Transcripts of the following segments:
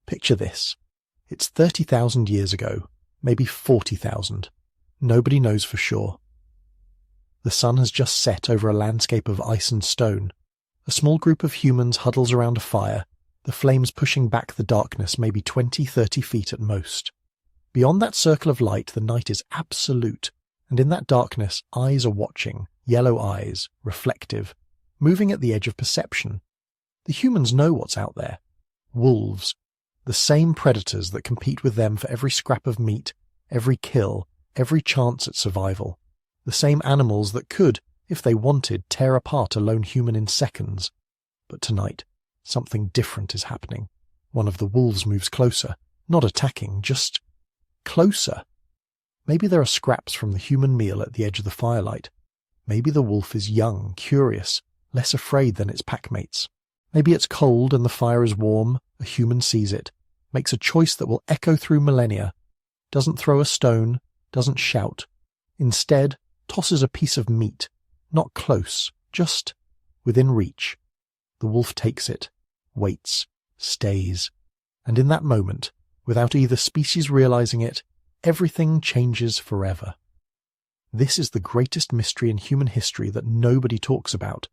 Picture this. It's 30,000 years ago, maybe 40,000. Nobody knows for sure. The sun has just set over a landscape of ice and stone. A small group of humans huddles around a fire, the flames pushing back the darkness maybe 20-30 feet at most. Beyond that circle of light, the night is absolute, and in that darkness, eyes are watching, yellow eyes, reflective, moving at the edge of perception. The humans know what's out there. Wolves. The same predators that compete with them for every scrap of meat, every kill, every chance at survival. The same animals that could, if they wanted, tear apart a lone human in seconds. But tonight, something different is happening. One of the wolves moves closer, not attacking, just closer. Maybe there are scraps from the human meal at the edge of the firelight. Maybe the wolf is young, curious, less afraid than its packmates. Maybe it's cold and the fire is warm, a human sees it, makes a choice that will echo through millennia, doesn't throw a stone, doesn't shout. Instead, tosses a piece of meat, not close, just within reach. The wolf takes it, waits, stays, and in that moment, without either species realizing it, everything changes forever. This is the greatest mystery in human history that nobody talks about.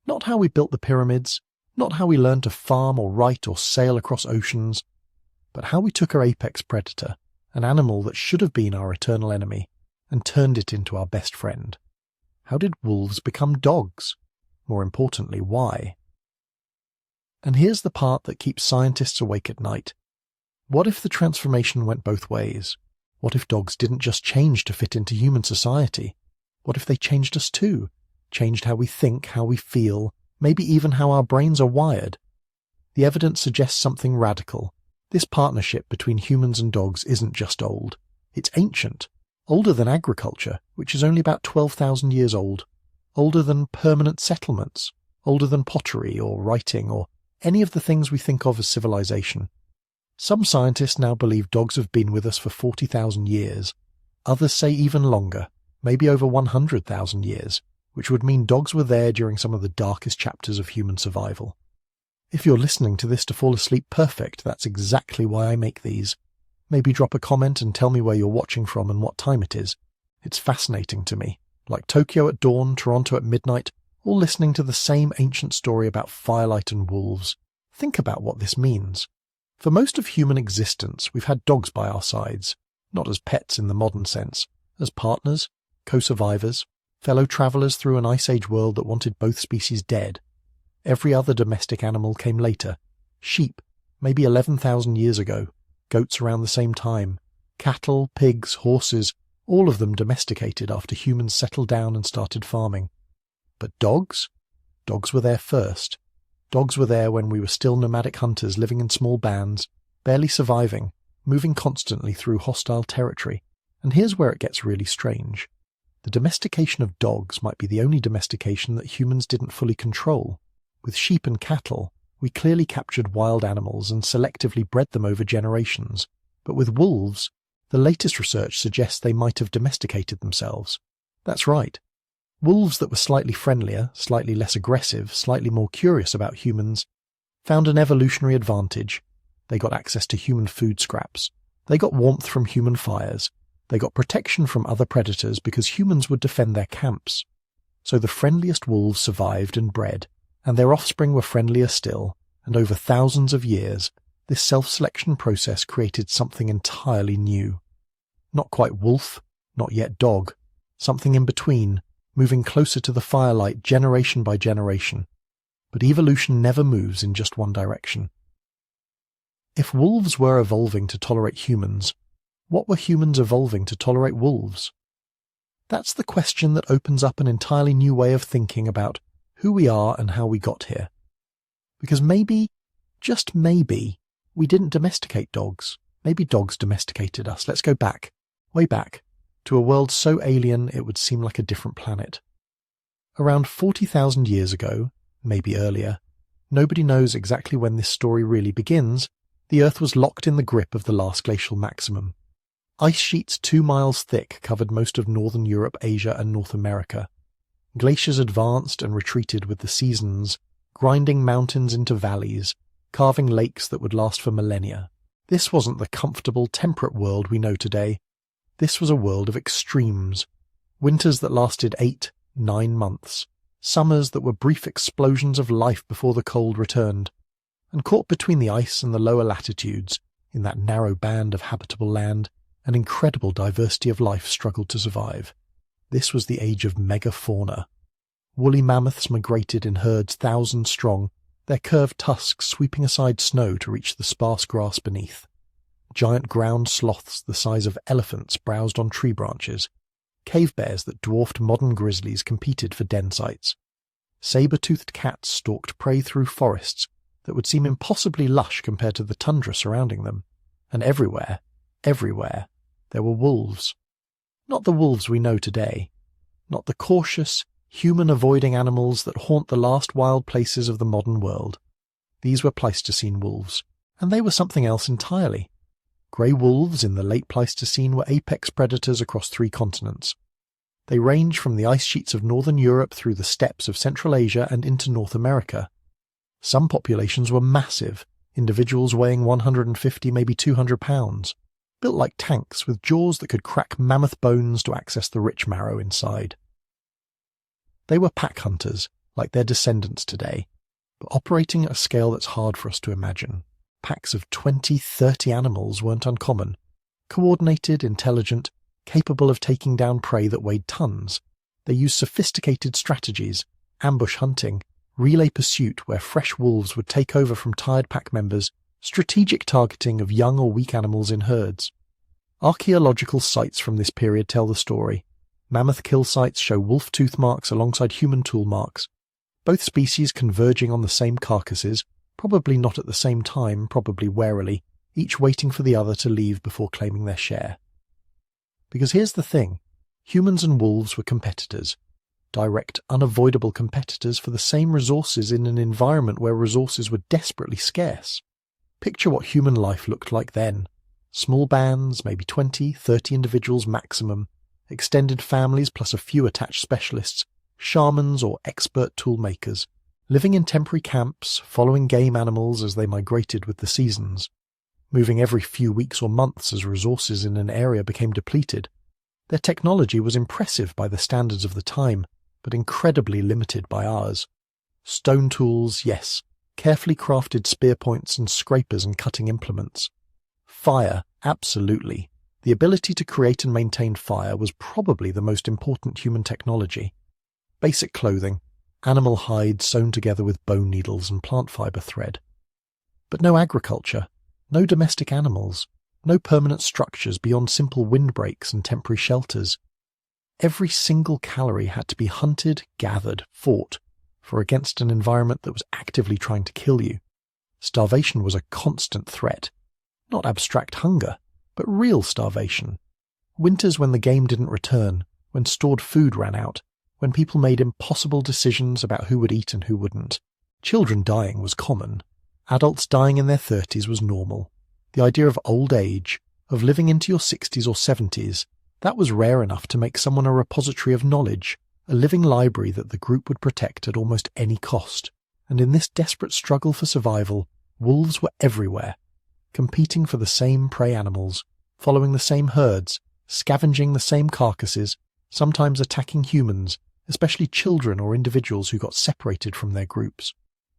Not how we built the pyramids, not how we learned to farm or write or sail across oceans, but how we took our apex predator, an animal that should have been our eternal enemy, and turned it into our best friend. How did wolves become dogs? More importantly, why? And here's the part that keeps scientists awake at night. What if the transformation went both ways? What if dogs didn't just change to fit into human society? What if they changed us too? Changed how we think, how we feel, maybe even how our brains are wired? The evidence suggests something radical. This partnership between humans and dogs isn't just old. It's ancient. Older than agriculture, which is only about 12,000 years old. Older than permanent settlements. Older than pottery or writing or any of the things we think of as civilization. Some scientists now believe dogs have been with us for 40,000 years. Others say even longer, maybe over 100,000 years, which would mean dogs were there during some of the darkest chapters of human survival. If you're listening to this to fall asleep perfect, that's exactly why I make these. Maybe drop a comment and tell me where you're watching from and what time it is. It's fascinating to me, like Tokyo at dawn, Toronto at midnight, all listening to the same ancient story about firelight and wolves. Think about what this means. For most of human existence, we've had dogs by our sides, not as pets in the modern sense, as partners, co-survivors, fellow travellers through an Ice Age world that wanted both species dead. Every other domestic animal came later. Sheep, maybe 11,000 years ago, goats around the same time, cattle, pigs, horses, all of them domesticated after humans settled down and started farming. But dogs? Dogs were there first. Dogs were there when we were still nomadic hunters living in small bands, barely surviving, moving constantly through hostile territory. And here's where it gets really strange. The domestication of dogs might be the only domestication that humans didn't fully control. With sheep and cattle, we clearly captured wild animals and selectively bred them over generations. But with wolves, the latest research suggests they might have domesticated themselves. That's right. Wolves that were slightly friendlier, slightly less aggressive, slightly more curious about humans, found an evolutionary advantage. They got access to human food scraps. They got warmth from human fires. They got protection from other predators because humans would defend their camps. So the friendliest wolves survived and bred, and their offspring were friendlier still, and over thousands of years, this self-selection process created something entirely new. Not quite wolf, not yet dog, something in between, moving closer to the firelight generation by generation. But evolution never moves in just one direction. If wolves were evolving to tolerate humans, what were humans evolving to tolerate wolves? That's the question that opens up an entirely new way of thinking about who we are and how we got here. Because maybe, just maybe, we didn't domesticate dogs. Maybe dogs domesticated us. Let's go back, way back, to a world so alien it would seem like a different planet. Around 40,000 years ago, maybe earlier, nobody knows exactly when this story really begins, the Earth was locked in the grip of the last glacial maximum. Ice sheets 2 miles thick covered most of northern Europe, Asia, and North America. Glaciers advanced and retreated with the seasons, grinding mountains into valleys, carving lakes that would last for millennia. This wasn't the comfortable, temperate world we know today. This was a world of extremes. Winters that lasted 8, 9 months. Summers that were brief explosions of life before the cold returned. And caught between the ice and the lower latitudes, in that narrow band of habitable land, an incredible diversity of life struggled to survive. This was the age of megafauna. Woolly mammoths migrated in herds thousands strong, their curved tusks sweeping aside snow to reach the sparse grass beneath. Giant ground sloths the size of elephants browsed on tree branches. Cave bears that dwarfed modern grizzlies competed for den sites. Saber-toothed cats stalked prey through forests that would seem impossibly lush compared to the tundra surrounding them. And everywhere, there were wolves. Not the wolves we know today. Not the cautious, human-avoiding animals that haunt the last wild places of the modern world. These were Pleistocene wolves, and they were something else entirely. Grey wolves in the late Pleistocene were apex predators across 3 continents. They range from the ice sheets of northern Europe through the steppes of Central Asia and into North America. Some populations were massive, individuals weighing 150, maybe 200 pounds, built like tanks with jaws that could crack mammoth bones to access the rich marrow inside. They were pack hunters, like their descendants today, but operating at a scale that's hard for us to imagine. Packs of 20, 30 animals weren't uncommon. Coordinated, intelligent, capable of taking down prey that weighed tons. They used sophisticated strategies, ambush hunting, relay pursuit where fresh wolves would take over from tired pack members, strategic targeting of young or weak animals in herds. Archaeological sites from this period tell the story. Mammoth kill sites show wolf tooth marks alongside human tool marks. Both species converging on the same carcasses, probably not at the same time, probably warily, each waiting for the other to leave before claiming their share. Because here's the thing, humans and wolves were competitors. Direct, unavoidable competitors for the same resources in an environment where resources were desperately scarce. Picture what human life looked like then. Small bands, maybe 20, 30 individuals maximum, extended families plus a few attached specialists, shamans or expert tool makers, living in temporary camps, following game animals as they migrated with the seasons, moving every few weeks or months as resources in an area became depleted. Their technology was impressive by the standards of the time, but incredibly limited by ours. Stone tools, yes, carefully crafted spear points and scrapers and cutting implements. Fire, absolutely. The ability to create and maintain fire was probably the most important human technology. Basic clothing, animal hide sewn together with bone needles and plant fibre thread. But no agriculture, no domestic animals, no permanent structures beyond simple windbreaks and temporary shelters. Every single calorie had to be hunted, gathered, fought, for against an environment that was actively trying to kill you. Starvation was a constant threat. Not abstract hunger, but real starvation. Winters when the game didn't return, when stored food ran out, when people made impossible decisions about who would eat and who wouldn't. Children dying was common. Adults dying in their 30s was normal. The idea of old age, of living into your 60s or 70s, that was rare enough to make someone a repository of knowledge, a living library that the group would protect at almost any cost. And in this desperate struggle for survival, wolves were everywhere, competing for the same prey animals, following the same herds, scavenging the same carcasses, sometimes attacking humans, especially children or individuals who got separated from their groups.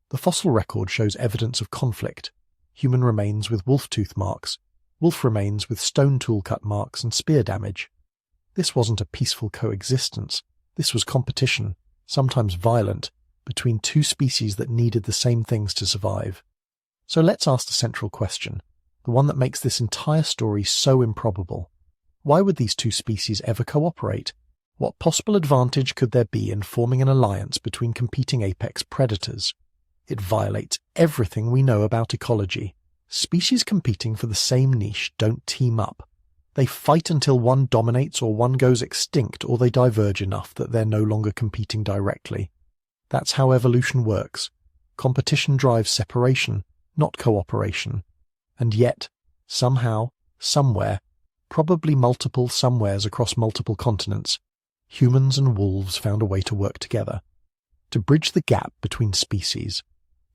The fossil record shows evidence of conflict. Human remains with wolf tooth marks, wolf remains with stone tool cut marks and spear damage. This wasn't a peaceful coexistence. This was competition, sometimes violent, between 2 species that needed the same things to survive. So let's ask the central question, the one that makes this entire story so improbable. Why would these 2 species ever cooperate? What possible advantage could there be in forming an alliance between competing apex predators? It violates everything we know about ecology. Species competing for the same niche don't team up. They fight until one dominates or one goes extinct or they diverge enough that they're no longer competing directly. That's how evolution works. Competition drives separation, not cooperation. And yet, somehow, somewhere, probably multiple somewheres across multiple continents, humans and wolves found a way to work together, to bridge the gap between species,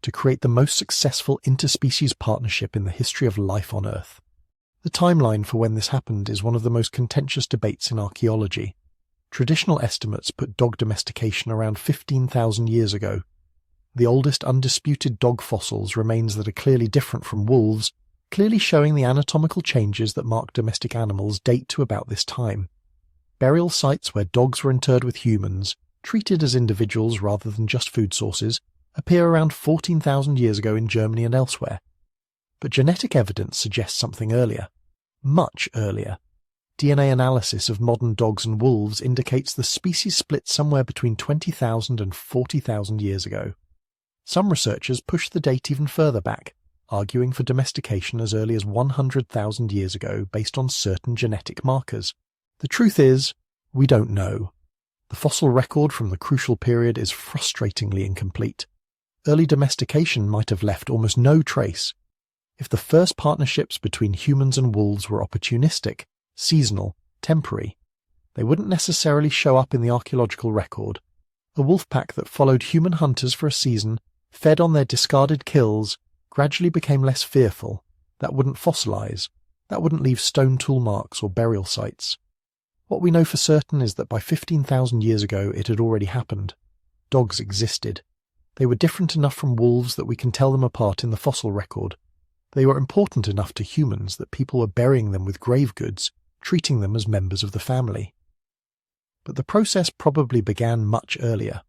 to create the most successful interspecies partnership in the history of life on Earth. The timeline for when this happened is one of the most contentious debates in archaeology. Traditional estimates put dog domestication around 15,000 years ago. The oldest undisputed dog fossils remains that are clearly different from wolves, clearly showing the anatomical changes that mark domestic animals date to about this time. Burial sites where dogs were interred with humans, treated as individuals rather than just food sources, appear around 14,000 years ago in Germany and elsewhere. But genetic evidence suggests something earlier, much earlier. DNA analysis of modern dogs and wolves indicates the species split somewhere between 20,000 and 40,000 years ago. Some researchers push the date even further back, arguing for domestication as early as 100,000 years ago based on certain genetic markers. The truth is, we don't know. The fossil record from the crucial period is frustratingly incomplete. Early domestication might have left almost no trace. If the first partnerships between humans and wolves were opportunistic, seasonal, temporary, they wouldn't necessarily show up in the archaeological record. A wolf pack that followed human hunters for a season, fed on their discarded kills, gradually became less fearful. That wouldn't fossilize. That wouldn't leave stone tool marks or burial sites. What we know for certain is that by 15,000 years ago it had already happened. Dogs existed. They were different enough from wolves that we can tell them apart in the fossil record. They were important enough to humans that people were burying them with grave goods, treating them as members of the family. But the process probably began much earlier.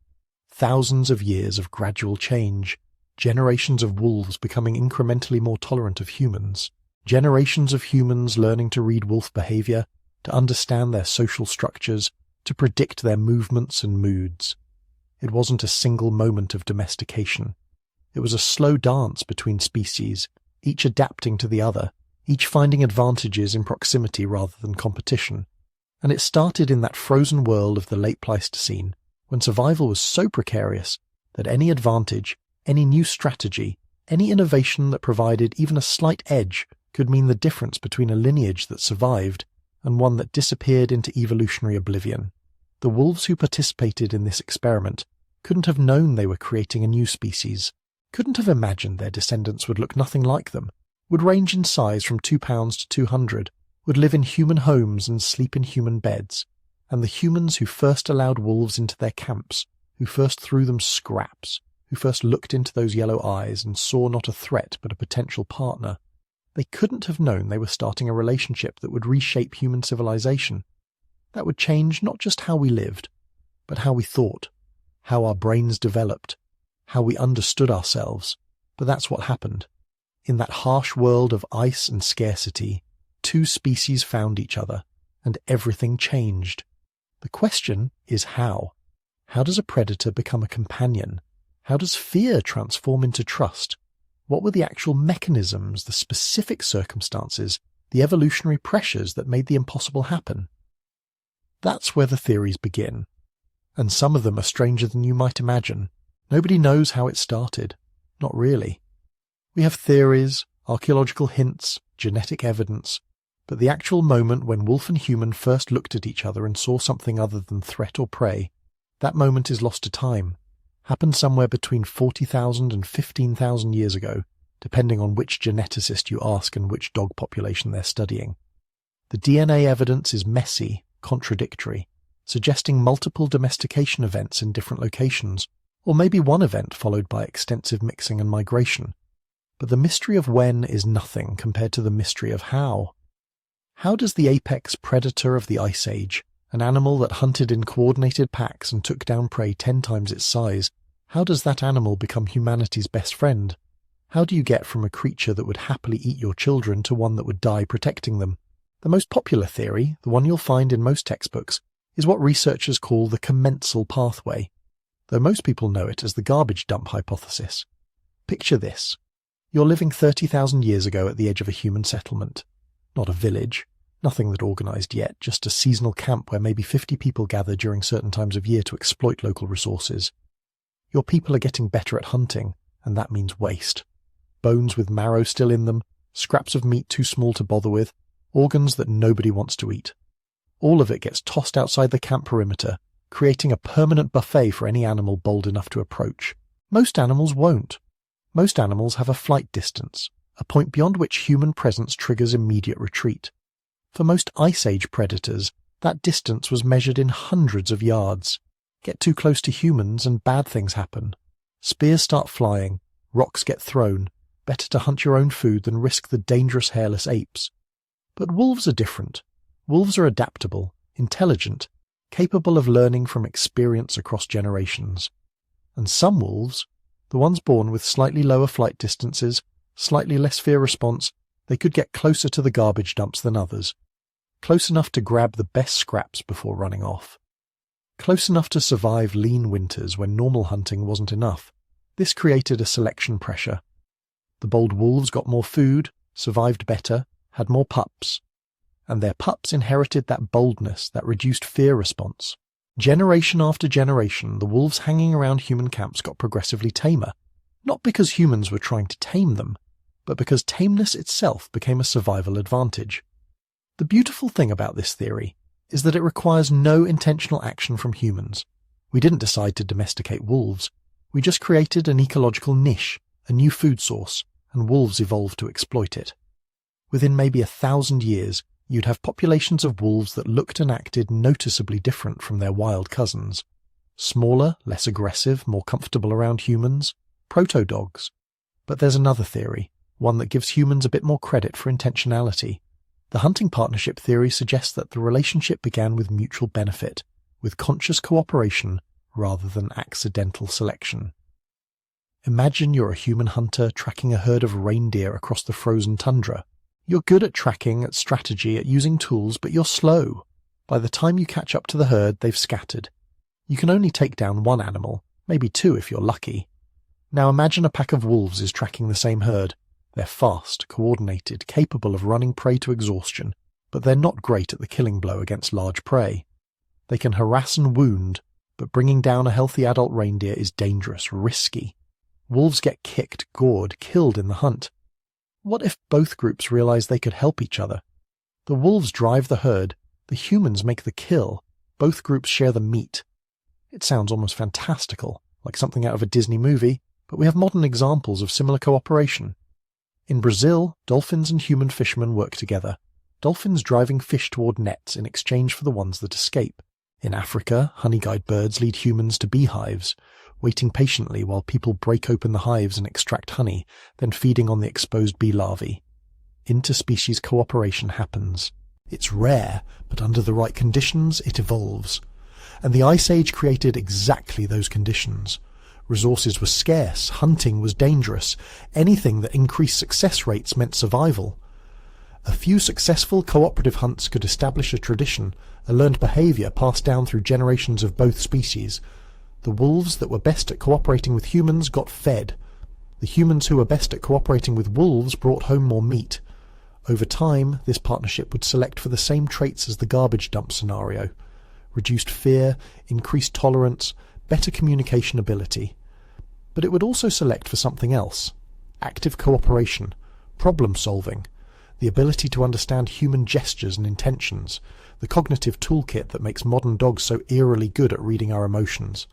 Thousands of years of gradual change, generations of wolves becoming incrementally more tolerant of humans, generations of humans learning to read wolf behavior, to understand their social structures, to predict their movements and moods. It wasn't a single moment of domestication. It was a slow dance between species, each adapting to the other, each finding advantages in proximity rather than competition. And it started in that frozen world of the late Pleistocene, when survival was so precarious that any advantage, any new strategy, any innovation that provided even a slight edge could mean the difference between a lineage that survived and one that disappeared into evolutionary oblivion. The wolves who participated in this experiment couldn't have known they were creating a new species, couldn't have imagined their descendants would look nothing like them, would range in size from 2 pounds to 200, would live in human homes and sleep in human beds, and the humans who first allowed wolves into their camps, who first threw them scraps, who first looked into those yellow eyes and saw not a threat but a potential partner, they couldn't have known they were starting a relationship that would reshape human civilization. That would change not just how we lived, but how we thought, how our brains developed, how we understood ourselves. But that's what happened. In that harsh world of ice and scarcity, two species found each other, and everything changed. The question is how. How does a predator become a companion? How does fear transform into trust? What were the actual mechanisms, the specific circumstances, the evolutionary pressures that made the impossible happen? That's where the theories begin. And some of them are stranger than you might imagine. Nobody knows how it started. Not really. We have theories, archaeological hints, genetic evidence, but the actual moment when wolf and human first looked at each other and saw something other than threat or prey, that moment is lost to time. Happened somewhere between 40,000 and 15,000 years ago, depending on which geneticist you ask and which dog population they're studying. The DNA evidence is messy, contradictory, suggesting multiple domestication events in different locations, or maybe one event followed by extensive mixing and migration. But the mystery of when is nothing compared to the mystery of how. How does the apex predator of the Ice Age, an animal that hunted in coordinated packs and took down prey 10 times its size, how does that animal become humanity's best friend? How do you get from a creature that would happily eat your children to one that would die protecting them? The most popular theory, the one you'll find in most textbooks, is what researchers call the commensal pathway, though most people know it as the garbage dump hypothesis. Picture this. You're living 30,000 years ago at the edge of a human settlement. Not a village, nothing that organised yet, just a seasonal camp where maybe 50 people gather during certain times of year to exploit local resources. Your people are getting better at hunting, and that means waste. Bones with marrow still in them, scraps of meat too small to bother with, organs that nobody wants to eat. All of it gets tossed outside the camp perimeter, creating a permanent buffet for any animal bold enough to approach. Most animals won't. Most animals have a flight distance, a point beyond which human presence triggers immediate retreat. For most Ice Age predators, that distance was measured in hundreds of yards. Get too close to humans and bad things happen. Spears start flying, rocks get thrown. Better to hunt your own food than risk the dangerous hairless apes. But wolves are different. Wolves are adaptable, intelligent, capable of learning from experience across generations. And some wolves, the ones born with slightly lower flight distances, slightly less fear response, they could get closer to the garbage dumps than others. Close enough to grab the best scraps before running off. Close enough to survive lean winters when normal hunting wasn't enough. This created a selection pressure. The bold wolves got more food, survived better, had more pups. And their pups inherited that boldness, that reduced fear response. Generation after generation, the wolves hanging around human camps got progressively tamer. Not because humans were trying to tame them, but because tameness itself became a survival advantage. The beautiful thing about this theory is that it requires no intentional action from humans. We didn't decide to domesticate wolves. We just created an ecological niche, a new food source, and wolves evolved to exploit it. Within maybe 1,000 years, you'd have populations of wolves that looked and acted noticeably different from their wild cousins. Smaller, less aggressive, more comfortable around humans, proto-dogs. But there's another theory, one that gives humans a bit more credit for intentionality. The hunting partnership theory suggests that the relationship began with mutual benefit, with conscious cooperation rather than accidental selection. Imagine you're a human hunter tracking a herd of reindeer across the frozen tundra. You're good at tracking, at strategy, at using tools, but you're slow. By the time you catch up to the herd, they've scattered. You can only take down one animal, maybe two if you're lucky. Now imagine a pack of wolves is tracking the same herd. They're fast, coordinated, capable of running prey to exhaustion, but they're not great at the killing blow against large prey. They can harass and wound, but bringing down a healthy adult reindeer is dangerous, risky. Wolves get kicked, gored, killed in the hunt. What if both groups realize they could help each other? The wolves drive the herd, the humans make the kill, both groups share the meat. It sounds almost fantastical, like something out of a Disney movie, but we have modern examples of similar cooperation. In Brazil, dolphins and human fishermen work together, dolphins driving fish toward nets in exchange for the ones that escape. In Africa, honey-guide birds lead humans to beehives, waiting patiently while people break open the hives and extract honey, then feeding on the exposed bee larvae. Interspecies cooperation happens. It's rare, but under the right conditions, it evolves. And the Ice Age created exactly those conditions. Resources were scarce, hunting was dangerous, anything that increased success rates meant survival. A few successful cooperative hunts could establish a tradition, a learned behavior passed down through generations of both species. The wolves that were best at cooperating with humans got fed. The humans who were best at cooperating with wolves brought home more meat. Over time, this partnership would select for the same traits as the garbage dump scenario: reduced fear, increased tolerance, better communication ability. But it would also select for something else: active cooperation, problem solving, the ability to understand human gestures and intentions, the cognitive toolkit that makes modern dogs so eerily good at reading our emotions.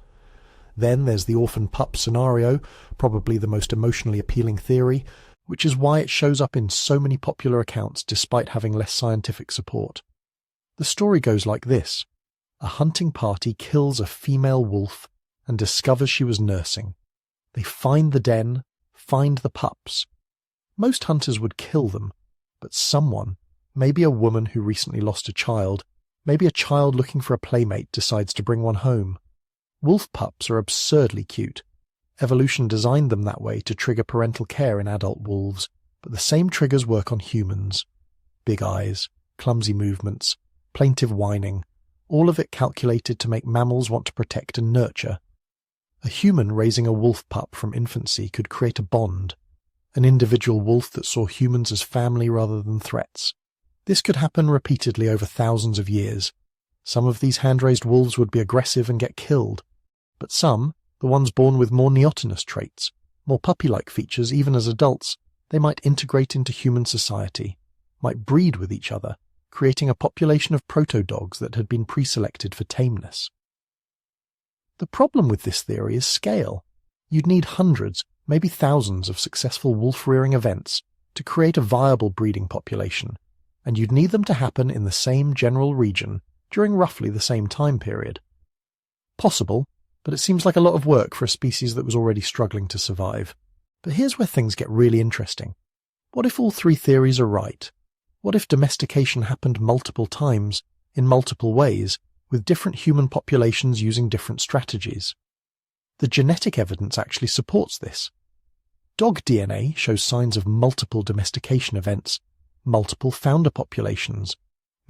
Then there's the orphan pup scenario, probably the most emotionally appealing theory, which is why it shows up in so many popular accounts despite having less scientific support. The story goes like this. A hunting party kills a female wolf and discovers she was nursing. They find the den, find the pups. Most hunters would kill them, but someone, maybe a woman who recently lost a child, maybe a child looking for a playmate, decides to bring one home. Wolf pups are absurdly cute. Evolution designed them that way to trigger parental care in adult wolves, but the same triggers work on humans. Big eyes, clumsy movements, plaintive whining, all of it calculated to make mammals want to protect and nurture. A human raising a wolf pup from infancy could create a bond, an individual wolf that saw humans as family rather than threats. This could happen repeatedly over thousands of years. Some of these hand-raised wolves would be aggressive and get killed, but some, the ones born with more neotenous traits, more puppy-like features even as adults, they might integrate into human society, might breed with each other, creating a population of proto-dogs that had been pre-selected for tameness. The problem with this theory is scale. You'd need hundreds, maybe thousands of successful wolf-rearing events to create a viable breeding population, and you'd need them to happen in the same general region during roughly the same time period. Possible, but it seems like a lot of work for a species that was already struggling to survive. But here's where things get really interesting. What if all three theories are right? What if domestication happened multiple times, in multiple ways, with different human populations using different strategies? The genetic evidence actually supports this. Dog DNA shows signs of multiple domestication events, multiple founder populations.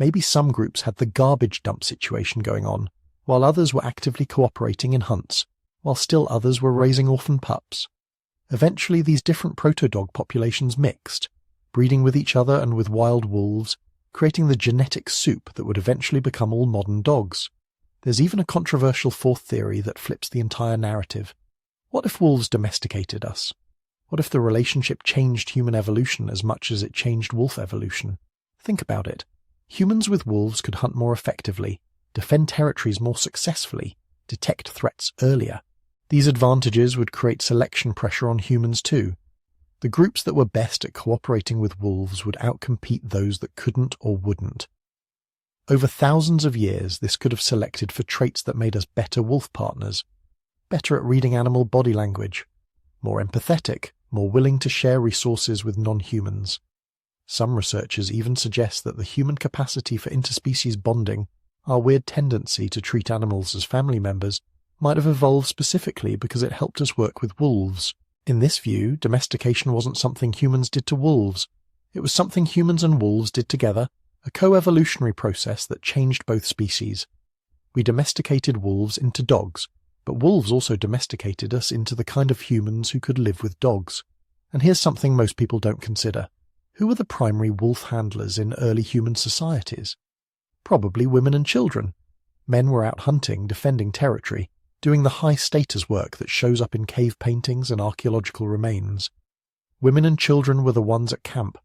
Maybe some groups had the garbage dump situation going on, while others were actively cooperating in hunts, while still others were raising orphan pups. Eventually these different proto-dog populations mixed, breeding with each other and with wild wolves, creating the genetic soup that would eventually become all modern dogs. There's even a controversial fourth theory that flips the entire narrative. What if wolves domesticated us? What if the relationship changed human evolution as much as it changed wolf evolution? Think about it. Humans with wolves could hunt more effectively, defend territories more successfully, detect threats earlier. These advantages would create selection pressure on humans too. The groups that were best at cooperating with wolves would outcompete those that couldn't or wouldn't. Over thousands of years, this could have selected for traits that made us better wolf partners, better at reading animal body language, more empathetic, more willing to share resources with non-humans. Some researchers even suggest that the human capacity for interspecies bonding, our weird tendency to treat animals as family members, might have evolved specifically because it helped us work with wolves. In this view, domestication wasn't something humans did to wolves. It was something humans and wolves did together, a co-evolutionary process that changed both species. We domesticated wolves into dogs, but wolves also domesticated us into the kind of humans who could live with dogs. And here's something most people don't consider. Who were the primary wolf handlers in early human societies? Probably women and children. Men were out hunting, defending territory, doing the high-status work that shows up in cave paintings and archaeological remains. Women and children were the ones at camp,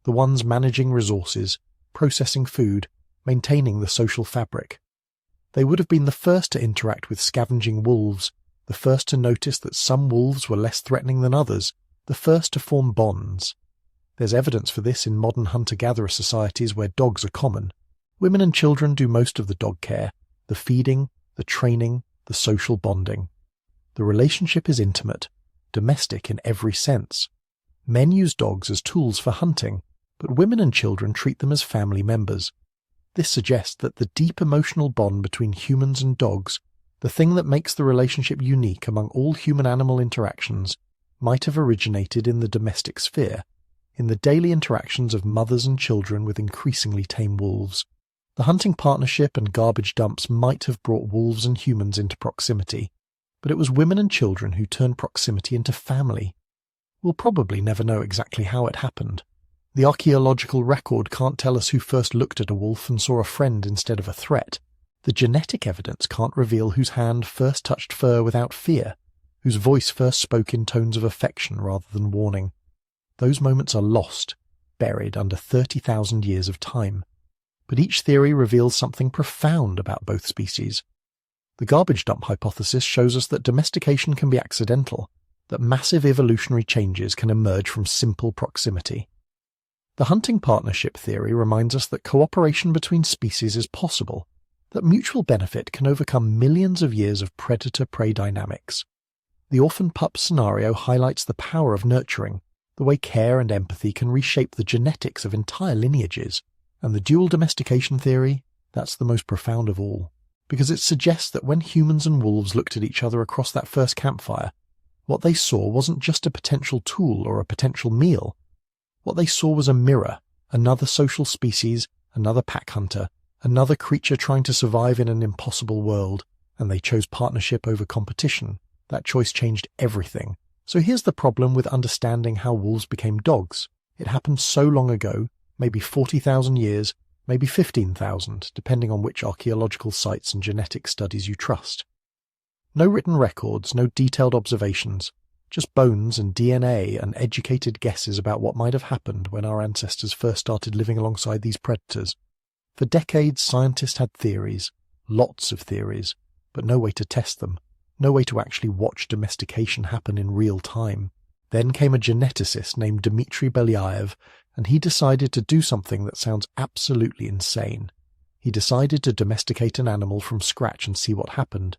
the ones managing resources, processing food, maintaining the social fabric. They would have been the first to interact with scavenging wolves, the first to notice that some wolves were less threatening than others, the first to form bonds. There's evidence for this in modern hunter-gatherer societies where dogs are common. Women and children do most of the dog care, the feeding, the training, the social bonding. The relationship is intimate, domestic in every sense. Men use dogs as tools for hunting, but women and children treat them as family members. This suggests that the deep emotional bond between humans and dogs, the thing that makes the relationship unique among all human-animal interactions, might have originated in the domestic sphere, in the daily interactions of mothers and children with increasingly tame wolves. The hunting partnership and garbage dumps might have brought wolves and humans into proximity, but it was women and children who turned proximity into family. We'll probably never know exactly how it happened. The archaeological record can't tell us who first looked at a wolf and saw a friend instead of a threat. The genetic evidence can't reveal whose hand first touched fur without fear, whose voice first spoke in tones of affection rather than warning. Those moments are lost, buried under 30,000 years of time. But each theory reveals something profound about both species. The garbage dump hypothesis shows us that domestication can be accidental, that massive evolutionary changes can emerge from simple proximity. The hunting partnership theory reminds us that cooperation between species is possible, that mutual benefit can overcome millions of years of predator-prey dynamics. The orphan pup scenario highlights the power of nurturing, the way care and empathy can reshape the genetics of entire lineages. And the dual domestication theory, that's the most profound of all, because it suggests that when humans and wolves looked at each other across that first campfire, what they saw wasn't just a potential tool or a potential meal. What they saw was a mirror, another social species, another pack hunter, another creature trying to survive in an impossible world, and they chose partnership over competition. That choice changed everything. So here's the problem with understanding how wolves became dogs. It happened so long ago, maybe 40,000 years, maybe 15,000, depending on which archaeological sites and genetic studies you trust. No written records, no detailed observations, just bones and DNA and educated guesses about what might have happened when our ancestors first started living alongside these predators. For decades, scientists had theories, lots of theories, but no way to test them, no way to actually watch domestication happen in real time. Then came a geneticist named Dmitry Belyaev, and he decided to do something that sounds absolutely insane. He decided to domesticate an animal from scratch and see what happened.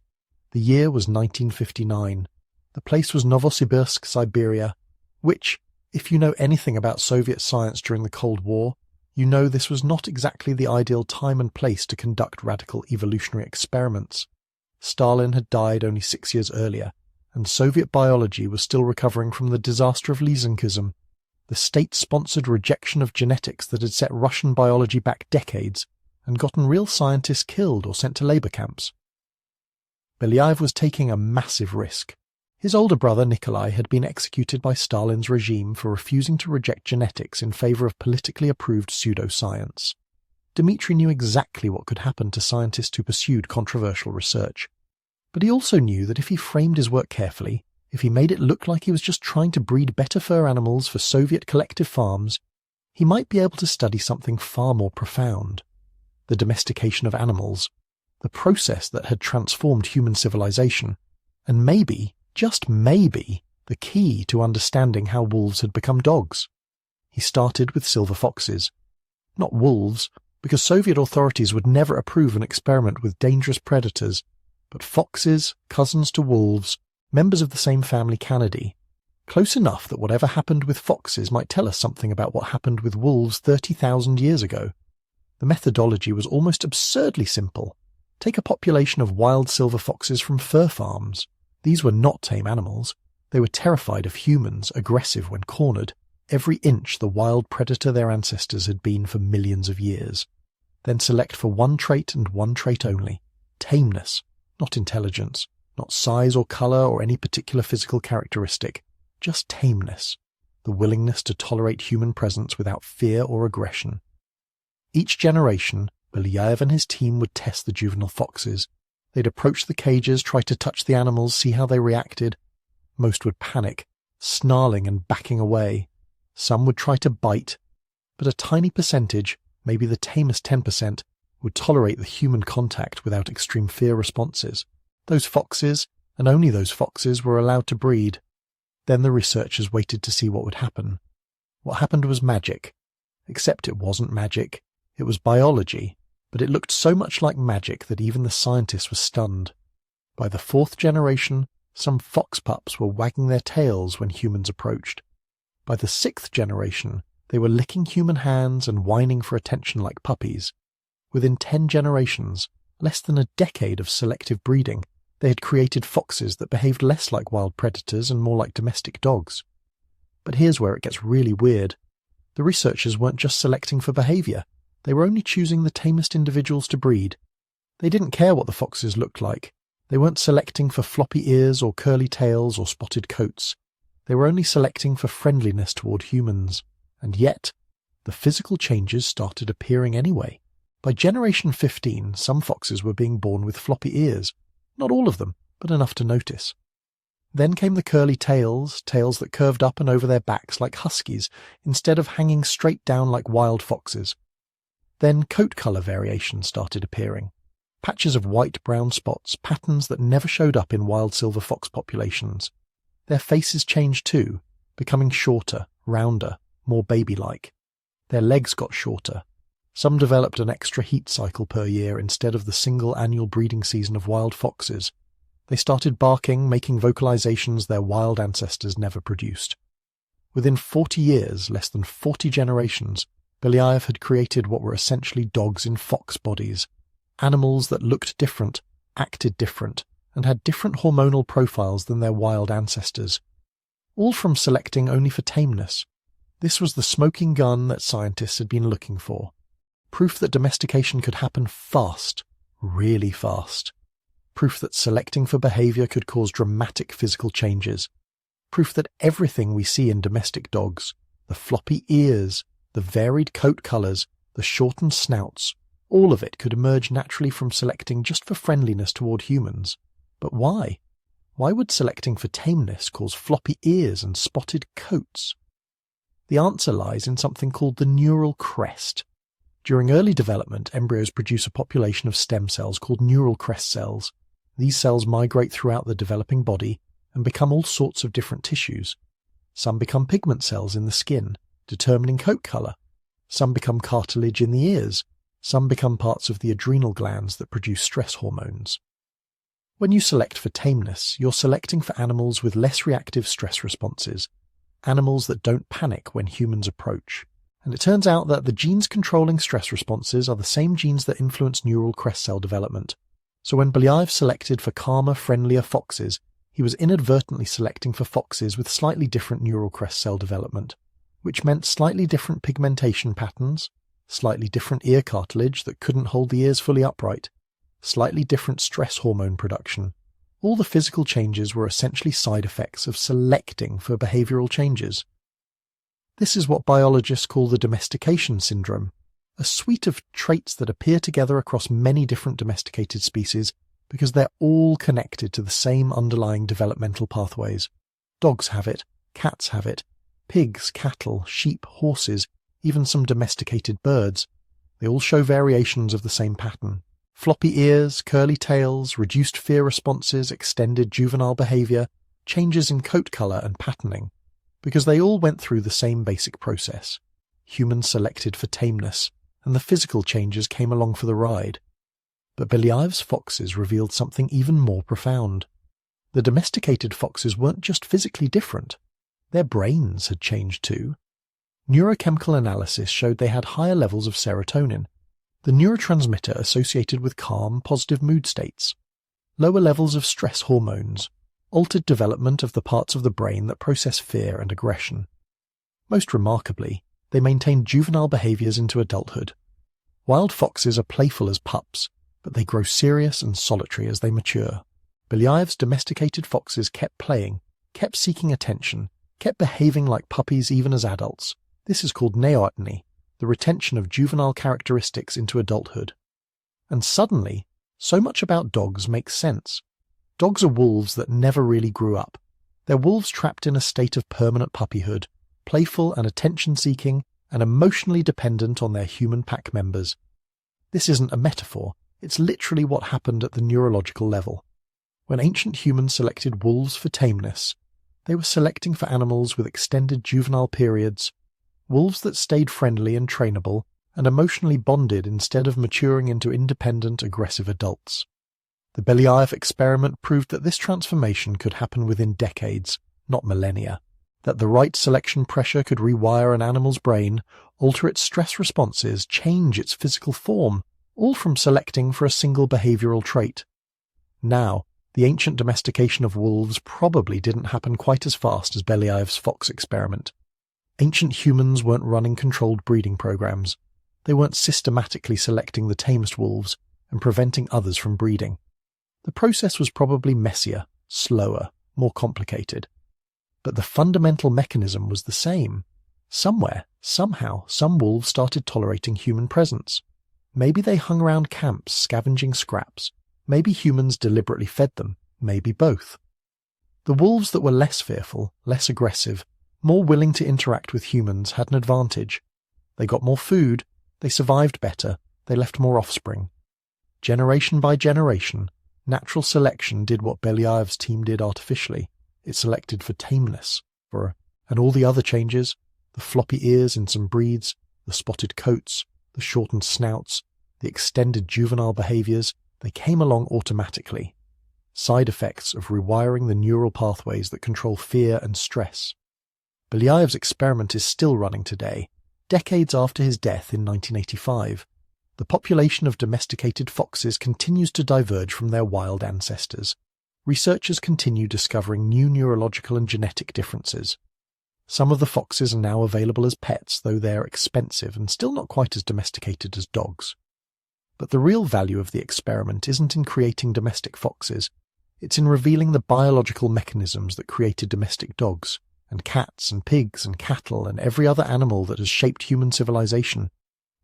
The year was 1959. The place was Novosibirsk, Siberia, which, if you know anything about Soviet science during the Cold War, you know this was not exactly the ideal time and place to conduct radical evolutionary experiments. Stalin had died only 6 years earlier, and Soviet biology was still recovering from the disaster of Lysenkism, the state-sponsored rejection of genetics that had set Russian biology back decades and gotten real scientists killed or sent to labour camps. Belyaev was taking a massive risk. His older brother Nikolai had been executed by Stalin's regime for refusing to reject genetics in favour of politically approved pseudoscience. Dmitry knew exactly what could happen to scientists who pursued controversial research. But he also knew that if he framed his work carefully, if he made it look like he was just trying to breed better fur animals for Soviet collective farms, he might be able to study something far more profound. The domestication of animals, the process that had transformed human civilization, and maybe, just maybe, the key to understanding how wolves had become dogs. He started with silver foxes. Not wolves, because Soviet authorities would never approve an experiment with dangerous predators, but foxes, cousins to wolves, members of the same family Canidae, close enough that whatever happened with foxes might tell us something about what happened with wolves 30,000 years ago. The methodology was almost absurdly simple. Take a population of wild silver foxes from fur farms. These were not tame animals. They were terrified of humans, aggressive when cornered, every inch the wild predator their ancestors had been for millions of years. Then select for one trait and one trait only: tameness, not intelligence, not size or colour or any particular physical characteristic, just tameness, the willingness to tolerate human presence without fear or aggression. Each generation, Belyaev and his team would test the juvenile foxes. They'd approach the cages, try to touch the animals, see how they reacted. Most would panic, snarling and backing away. Some would try to bite, but a tiny percentage, maybe the tamest 10%, would tolerate the human contact without extreme fear responses. Those foxes, and only those foxes, were allowed to breed. Then the researchers waited to see what would happen. What happened was magic. Except it wasn't magic. It was biology, but it looked so much like magic that even the scientists were stunned. By the 4th generation, some fox pups were wagging their tails when humans approached. By the 6th generation, they were licking human hands and whining for attention like puppies. Within 10 generations, less than a decade of selective breeding, they had created foxes that behaved less like wild predators and more like domestic dogs. But here's where it gets really weird. The researchers weren't just selecting for behaviour. They were only choosing the tamest individuals to breed. They didn't care what the foxes looked like. They weren't selecting for floppy ears or curly tails or spotted coats. They were only selecting for friendliness toward humans. And yet, the physical changes started appearing anyway. By generation 15, some foxes were being born with floppy ears. Not all of them, but enough to notice. Then came the curly tails, tails that curved up and over their backs like huskies, instead of hanging straight down like wild foxes. Then coat colour variations started appearing. Patches of white-brown spots, patterns that never showed up in wild silver fox populations. Their faces changed too, becoming shorter, rounder, more baby-like. Their legs got shorter. Some developed an extra heat cycle per year instead of the single annual breeding season of wild foxes. They started barking, making vocalizations their wild ancestors never produced. Within 40 years, less than 40 generations, Belyaev had created what were essentially dogs in fox bodies, animals that looked different, acted different, and had different hormonal profiles than their wild ancestors. All from selecting only for tameness. This was the smoking gun that scientists had been looking for. Proof that domestication could happen fast, really fast. Proof that selecting for behaviour could cause dramatic physical changes. Proof that everything we see in domestic dogs, the floppy ears, the varied coat colours, the shortened snouts, all of it could emerge naturally from selecting just for friendliness toward humans. But why? Why would selecting for tameness cause floppy ears and spotted coats? The answer lies in something called the neural crest. During early development, embryos produce a population of stem cells called neural crest cells. These cells migrate throughout the developing body and become all sorts of different tissues. Some become pigment cells in the skin, determining coat colour. Some become cartilage in the ears. Some become parts of the adrenal glands that produce stress hormones. When you select for tameness, you're selecting for animals with less reactive stress responses, animals that don't panic when humans approach. And it turns out that the genes controlling stress responses are the same genes that influence neural crest cell development. So when Belyaev selected for calmer, friendlier foxes, he was inadvertently selecting for foxes with slightly different neural crest cell development, which meant slightly different pigmentation patterns, slightly different ear cartilage that couldn't hold the ears fully upright, slightly different stress hormone production. All the physical changes were essentially side effects of selecting for behavioral changes. This is what biologists call the domestication syndrome, a suite of traits that appear together across many different domesticated species because they're all connected to the same underlying developmental pathways. Dogs have it, cats have it, pigs, cattle, sheep, horses, even some domesticated birds. They all show variations of the same pattern. Floppy ears, curly tails, reduced fear responses, extended juvenile behavior, changes in coat color and patterning, because they all went through the same basic process. Humans selected for tameness, and the physical changes came along for the ride. But Belyaev's foxes revealed something even more profound. The domesticated foxes weren't just physically different. Their brains had changed too. Neurochemical analysis showed they had higher levels of serotonin, the neurotransmitter associated with calm, positive mood states, lower levels of stress hormones, altered development of the parts of the brain that process fear and aggression. Most remarkably, they maintained juvenile behaviors into adulthood. Wild foxes are playful as pups, but they grow serious and solitary as they mature. Belyaev's domesticated foxes kept playing, kept seeking attention, kept behaving like puppies even as adults. This is called neoteny, the retention of juvenile characteristics into adulthood. And suddenly, so much about dogs makes sense. Dogs are wolves that never really grew up. They're wolves trapped in a state of permanent puppyhood, playful and attention-seeking, and emotionally dependent on their human pack members. This isn't a metaphor, it's literally what happened at the neurological level. When ancient humans selected wolves for tameness, they were selecting for animals with extended juvenile periods, wolves that stayed friendly and trainable, and emotionally bonded instead of maturing into independent, aggressive adults. The Belyaev experiment proved that this transformation could happen within decades, not millennia, that the right selection pressure could rewire an animal's brain, alter its stress responses, change its physical form, all from selecting for a single behavioral trait. Now, the ancient domestication of wolves probably didn't happen quite as fast as Belyaev's fox experiment. Ancient humans weren't running controlled breeding programs. They weren't systematically selecting the tamest wolves and preventing others from breeding. The process was probably messier, slower, more complicated. But the fundamental mechanism was the same. Somewhere, somehow, some wolves started tolerating human presence. Maybe they hung around camps scavenging scraps. Maybe humans deliberately fed them. Maybe both. The wolves that were less fearful, less aggressive, more willing to interact with humans had an advantage. They got more food, they survived better, they left more offspring. Generation by generation, natural selection did what Belyaev's team did artificially. It selected for tameness, and all the other changes, the floppy ears in some breeds, the spotted coats, the shortened snouts, the extended juvenile behaviors, they came along automatically. Side effects of rewiring the neural pathways that control fear and stress. Belyaev's experiment is still running today, decades after his death in 1985. The population of domesticated foxes continues to diverge from their wild ancestors. Researchers continue discovering new neurological and genetic differences. Some of the foxes are now available as pets, though they are expensive and still not quite as domesticated as dogs. But the real value of the experiment isn't in creating domestic foxes. It's in revealing the biological mechanisms that created domestic dogs, and cats and pigs and cattle and every other animal that has shaped human civilization.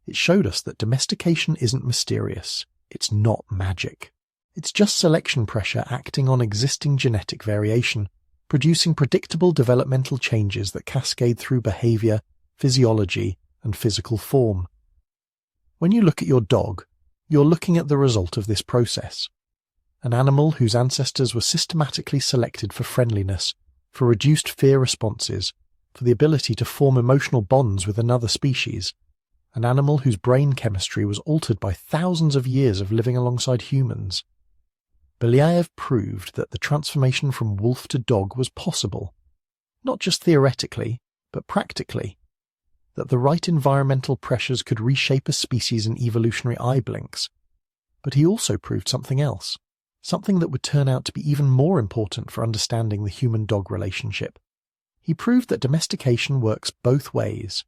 It showed us that domestication isn't mysterious. It's not magic. It's just selection pressure acting on existing genetic variation, producing predictable developmental changes that cascade through behavior, physiology, and physical form. When you look at your dog, you're looking at the result of this process. An animal whose ancestors were systematically selected for friendliness, for reduced fear responses, for the ability to form emotional bonds with another species, an animal whose brain chemistry was altered by thousands of years of living alongside humans. Belyaev proved that the transformation from wolf to dog was possible, not just theoretically, but practically, that the right environmental pressures could reshape a species in evolutionary eye blinks. But he also proved something else, something that would turn out to be even more important for understanding the human-dog relationship. He proved that domestication works both ways.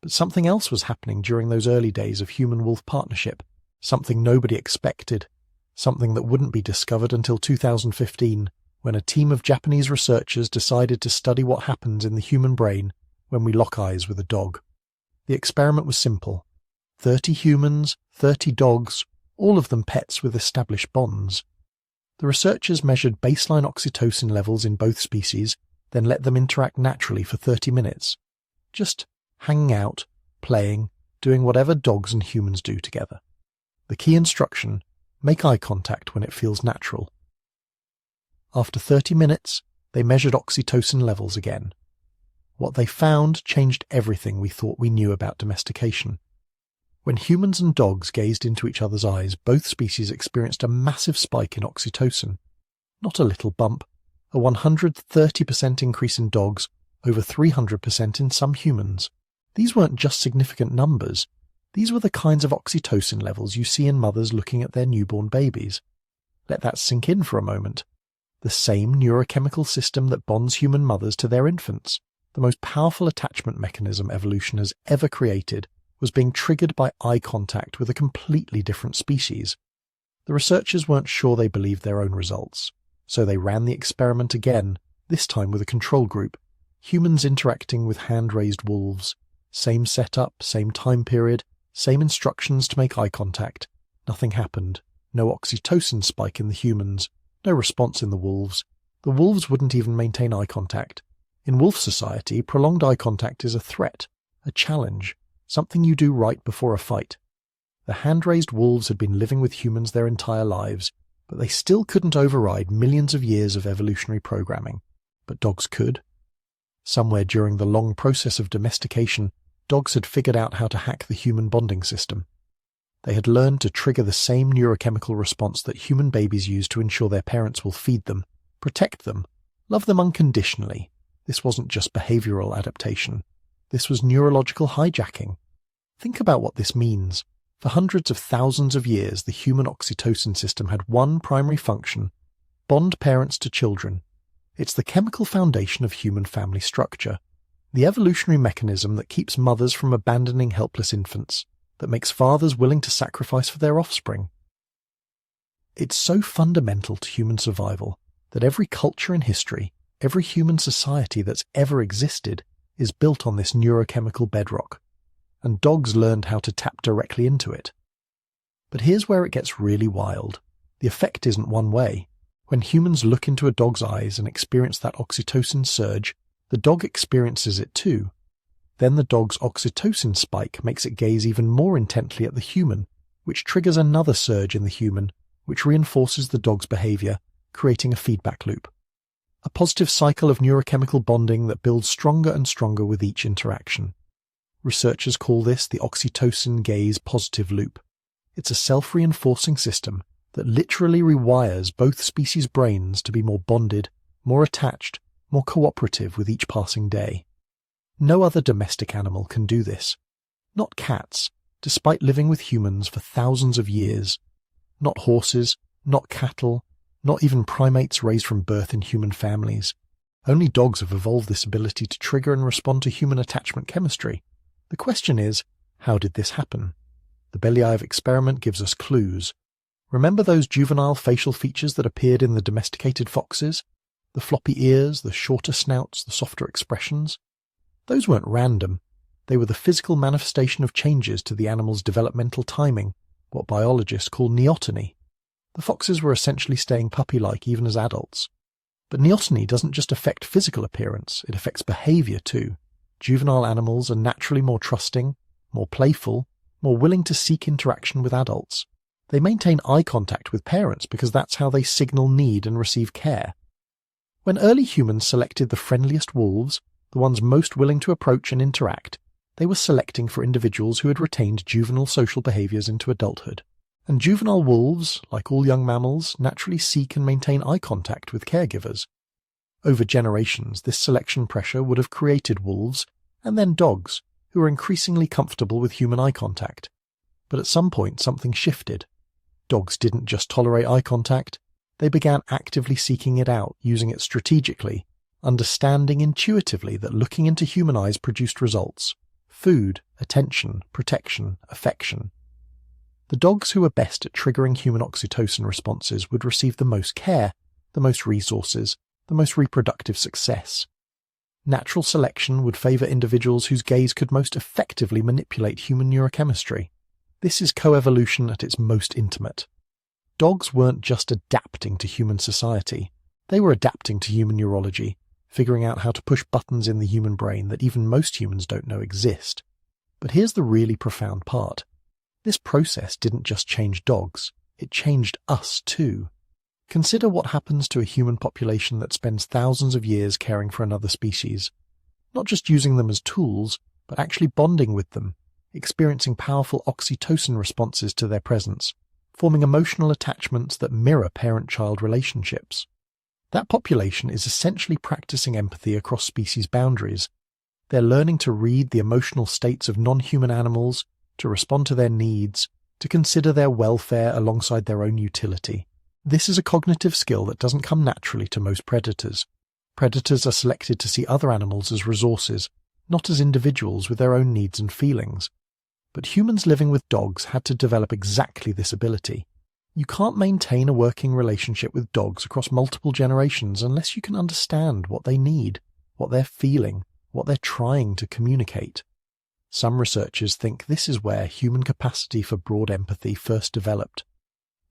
But something else was happening during those early days of human-wolf partnership, something nobody expected, something that wouldn't be discovered until 2015, when a team of Japanese researchers decided to study what happens in the human brain when we lock eyes with a dog. The experiment was simple. 30 humans, 30 dogs, all of them pets with established bonds. The researchers measured baseline oxytocin levels in both species, then let them interact naturally for 30 minutes. Just hanging out, playing, doing whatever dogs and humans do together. The key instruction: make eye contact when it feels natural. After 30 minutes, they measured oxytocin levels again. What they found changed everything we thought we knew about domestication. When humans and dogs gazed into each other's eyes, both species experienced a massive spike in oxytocin. Not a little bump, a 130% increase in dogs, over 300% in some humans. These weren't just significant numbers. These were the kinds of oxytocin levels you see in mothers looking at their newborn babies. Let that sink in for a moment. The same neurochemical system that bonds human mothers to their infants, the most powerful attachment mechanism evolution has ever created, was being triggered by eye contact with a completely different species. The researchers weren't sure they believed their own results, so they ran the experiment again, this time with a control group, humans interacting with hand-raised wolves. Same setup, same time period, same instructions to make eye contact. Nothing happened. No oxytocin spike in the humans, no response in the wolves. The wolves wouldn't even maintain eye contact. In wolf society, prolonged eye contact is a threat, a challenge, something you do right before a fight. The hand-raised wolves had been living with humans their entire lives, but they still couldn't override millions of years of evolutionary programming. But dogs could. Somewhere during the long process of domestication, dogs had figured out how to hack the human bonding system. They had learned to trigger the same neurochemical response that human babies use to ensure their parents will feed them, protect them, love them unconditionally. This wasn't just behavioral adaptation. This was neurological hijacking. Think about what this means. For hundreds of thousands of years, the human oxytocin system had one primary function: bond parents to children. It's the chemical foundation of human family structure, the evolutionary mechanism that keeps mothers from abandoning helpless infants, that makes fathers willing to sacrifice for their offspring. It's so fundamental to human survival that every culture in history, every human society that's ever existed, is built on this neurochemical bedrock, and dogs learned how to tap directly into it. But here's where it gets really wild. The effect isn't one way. When humans look into a dog's eyes and experience that oxytocin surge, the dog experiences it too. Then the dog's oxytocin spike makes it gaze even more intently at the human, which triggers another surge in the human, which reinforces the dog's behavior, creating a feedback loop. A positive cycle of neurochemical bonding that builds stronger and stronger with each interaction. Researchers call this the oxytocin gaze positive loop. It's a self-reinforcing system that literally rewires both species' brains to be more bonded, more attached, more cooperative with each passing day. No other domestic animal can do this. Not cats, despite living with humans for thousands of years. Not horses, not cattle, not even primates raised from birth in human families. Only dogs have evolved this ability to trigger and respond to human attachment chemistry. The question is, how did this happen? The Belyaev experiment gives us clues. Remember those juvenile facial features that appeared in the domesticated foxes? The floppy ears, the shorter snouts, the softer expressions? Those weren't random. They were the physical manifestation of changes to the animal's developmental timing, what biologists call neoteny. The foxes were essentially staying puppy-like even as adults. But neoteny doesn't just affect physical appearance, it affects behavior too. Juvenile animals are naturally more trusting, more playful, more willing to seek interaction with adults. They maintain eye contact with parents because that's how they signal need and receive care. When early humans selected the friendliest wolves, the ones most willing to approach and interact, they were selecting for individuals who had retained juvenile social behaviors into adulthood. And juvenile wolves, like all young mammals, naturally seek and maintain eye contact with caregivers. Over generations, this selection pressure would have created wolves, and then dogs, who were increasingly comfortable with human eye contact. But at some point, something shifted. Dogs didn't just tolerate eye contact, they began actively seeking it out, using it strategically, understanding intuitively that looking into human eyes produced results: food, attention, protection, affection. The dogs who were best at triggering human oxytocin responses would receive the most care, the most resources, the most reproductive success. Natural selection would favour individuals whose gaze could most effectively manipulate human neurochemistry. This is coevolution at its most intimate. Dogs weren't just adapting to human society, they were adapting to human neurology, figuring out how to push buttons in the human brain that even most humans don't know exist. But here's the really profound part. This process didn't just change dogs, it changed us too. Consider what happens to a human population that spends thousands of years caring for another species, not just using them as tools, but actually bonding with them, experiencing powerful oxytocin responses to their presence, forming emotional attachments that mirror parent-child relationships. That population is essentially practicing empathy across species boundaries. They're learning to read the emotional states of non-human animals, to respond to their needs, to consider their welfare alongside their own utility. This is a cognitive skill that doesn't come naturally to most predators. Predators are selected to see other animals as resources, not as individuals with their own needs and feelings. But humans living with dogs had to develop exactly this ability. You can't maintain a working relationship with dogs across multiple generations unless you can understand what they need, what they're feeling, what they're trying to communicate. Some researchers think this is where human capacity for broad empathy first developed.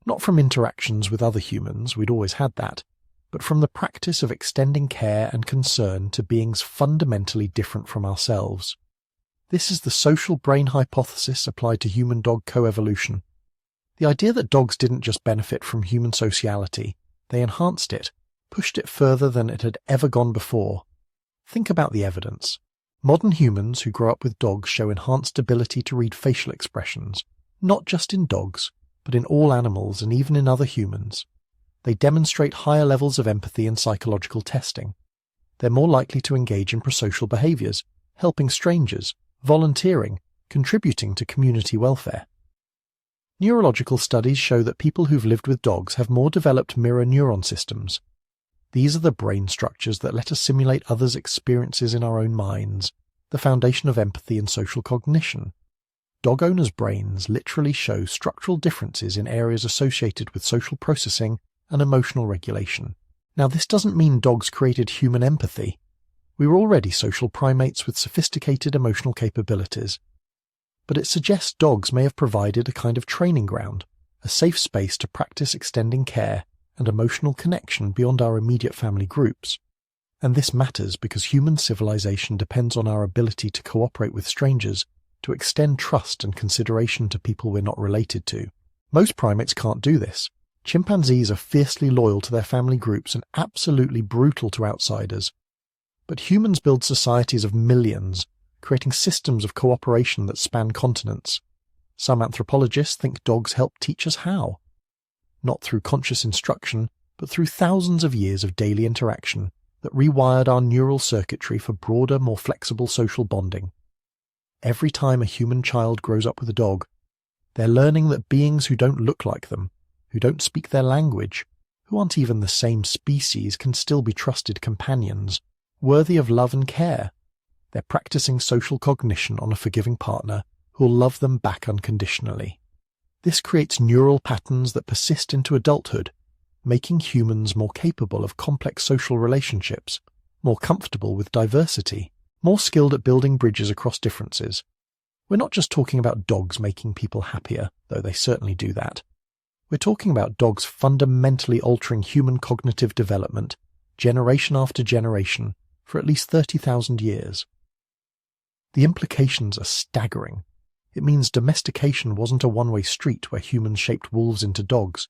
Not from interactions with other humans, we'd always had that, but from the practice of extending care and concern to beings fundamentally different from ourselves. This is the social brain hypothesis applied to human-dog coevolution. The idea that dogs didn't just benefit from human sociality, they enhanced it, pushed it further than it had ever gone before. Think about the evidence. Modern humans who grow up with dogs show enhanced ability to read facial expressions, not just in dogs, but in all animals and even in other humans. They demonstrate higher levels of empathy in psychological testing. They're more likely to engage in prosocial behaviours, helping strangers, volunteering, contributing to community welfare. Neurological studies show that people who've lived with dogs have more developed mirror neuron systems. These are the brain structures that let us simulate others' experiences in our own minds, the foundation of empathy and social cognition. Dog owners' brains literally show structural differences in areas associated with social processing and emotional regulation. Now, this doesn't mean dogs created human empathy. We were already social primates with sophisticated emotional capabilities. But it suggests dogs may have provided a kind of training ground, a safe space to practice extending care and emotional connection beyond our immediate family groups. And this matters because human civilization depends on our ability to cooperate with strangers, to extend trust and consideration to people we're not related to. Most primates can't do this. Chimpanzees are fiercely loyal to their family groups and absolutely brutal to outsiders. But humans build societies of millions, creating systems of cooperation that span continents. Some anthropologists think dogs help teach us how. Not through conscious instruction, but through thousands of years of daily interaction that rewired our neural circuitry for broader, more flexible social bonding. Every time a human child grows up with a dog, they're learning that beings who don't look like them, who don't speak their language, who aren't even the same species can still be trusted companions, worthy of love and care. They're practicing social cognition on a forgiving partner who'll love them back unconditionally. This creates neural patterns that persist into adulthood, making humans more capable of complex social relationships, more comfortable with diversity, more skilled at building bridges across differences. We're not just talking about dogs making people happier, though they certainly do that. We're talking about dogs fundamentally altering human cognitive development, generation after generation, for at least 30,000 years. The implications are staggering. It means domestication wasn't a one-way street where humans shaped wolves into dogs.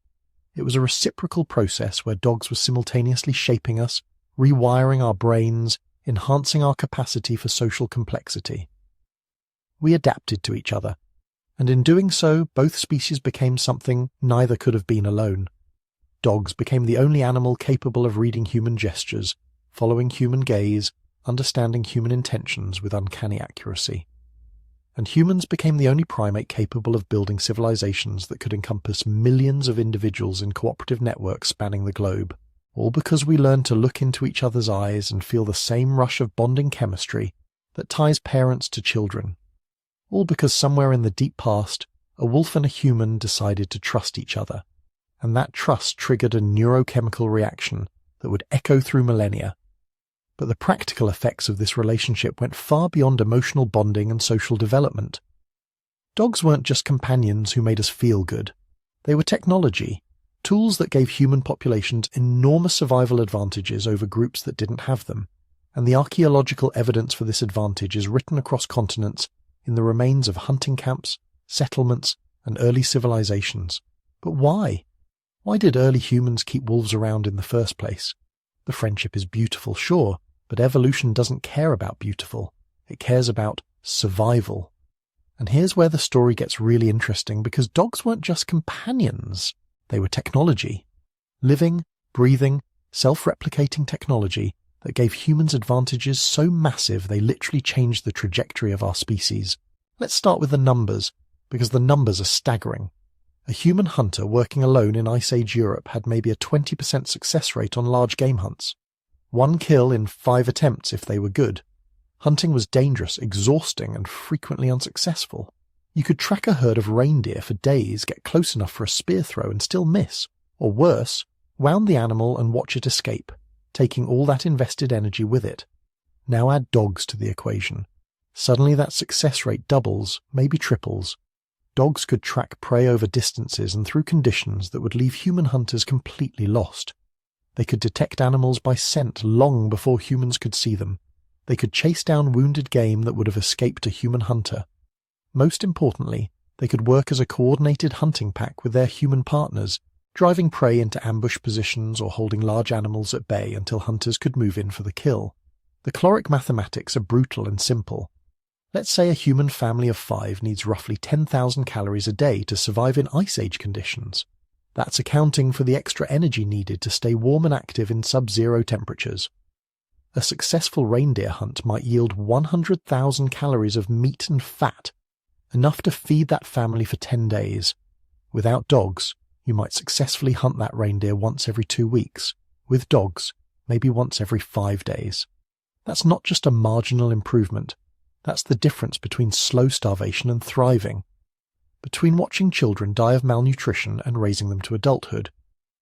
It was a reciprocal process where dogs were simultaneously shaping us, rewiring our brains, enhancing our capacity for social complexity. We adapted to each other, and in doing so, both species became something neither could have been alone. Dogs became the only animal capable of reading human gestures, following human gaze, understanding human intentions with uncanny accuracy. And humans became the only primate capable of building civilizations that could encompass millions of individuals in cooperative networks spanning the globe, all because we learned to look into each other's eyes and feel the same rush of bonding chemistry that ties parents to children. All because somewhere in the deep past, a wolf and a human decided to trust each other, and that trust triggered a neurochemical reaction that would echo through millennia. But the practical effects of this relationship went far beyond emotional bonding and social development. Dogs weren't just companions who made us feel good. They were technology, tools that gave human populations enormous survival advantages over groups that didn't have them, and the archaeological evidence for this advantage is written across continents in the remains of hunting camps, settlements, and early civilizations. But why? Why did early humans keep wolves around in the first place? The friendship is beautiful, sure, but evolution doesn't care about beautiful. It cares about survival. And here's where the story gets really interesting, because dogs weren't just companions. They were technology. Living, breathing, self-replicating technology that gave humans advantages so massive they literally changed the trajectory of our species. Let's start with the numbers, because the numbers are staggering. A human hunter working alone in Ice Age Europe had maybe a 20% success rate on large game hunts. 1 kill in 5 attempts if they were good. Hunting was dangerous, exhausting, and frequently unsuccessful. You could track a herd of reindeer for days, get close enough for a spear throw and still miss, or worse, wound the animal and watch it escape, taking all that invested energy with it. Now add dogs to the equation. Suddenly that success rate doubles, maybe triples. Dogs could track prey over distances and through conditions that would leave human hunters completely lost. They could detect animals by scent long before humans could see them. They could chase down wounded game that would have escaped a human hunter. Most importantly, they could work as a coordinated hunting pack with their human partners, driving prey into ambush positions or holding large animals at bay until hunters could move in for the kill. The caloric mathematics are brutal and simple. Let's say a human family of 5 needs roughly 10,000 calories a day to survive in Ice Age conditions. That's accounting for the extra energy needed to stay warm and active in sub-zero temperatures. A successful reindeer hunt might yield 100,000 calories of meat and fat, enough to feed that family for 10 days. Without dogs, you might successfully hunt that reindeer once every 2 weeks. With dogs, maybe once every 5 days. That's not just a marginal improvement. That's the difference between slow starvation and thriving. Between watching children die of malnutrition and raising them to adulthood.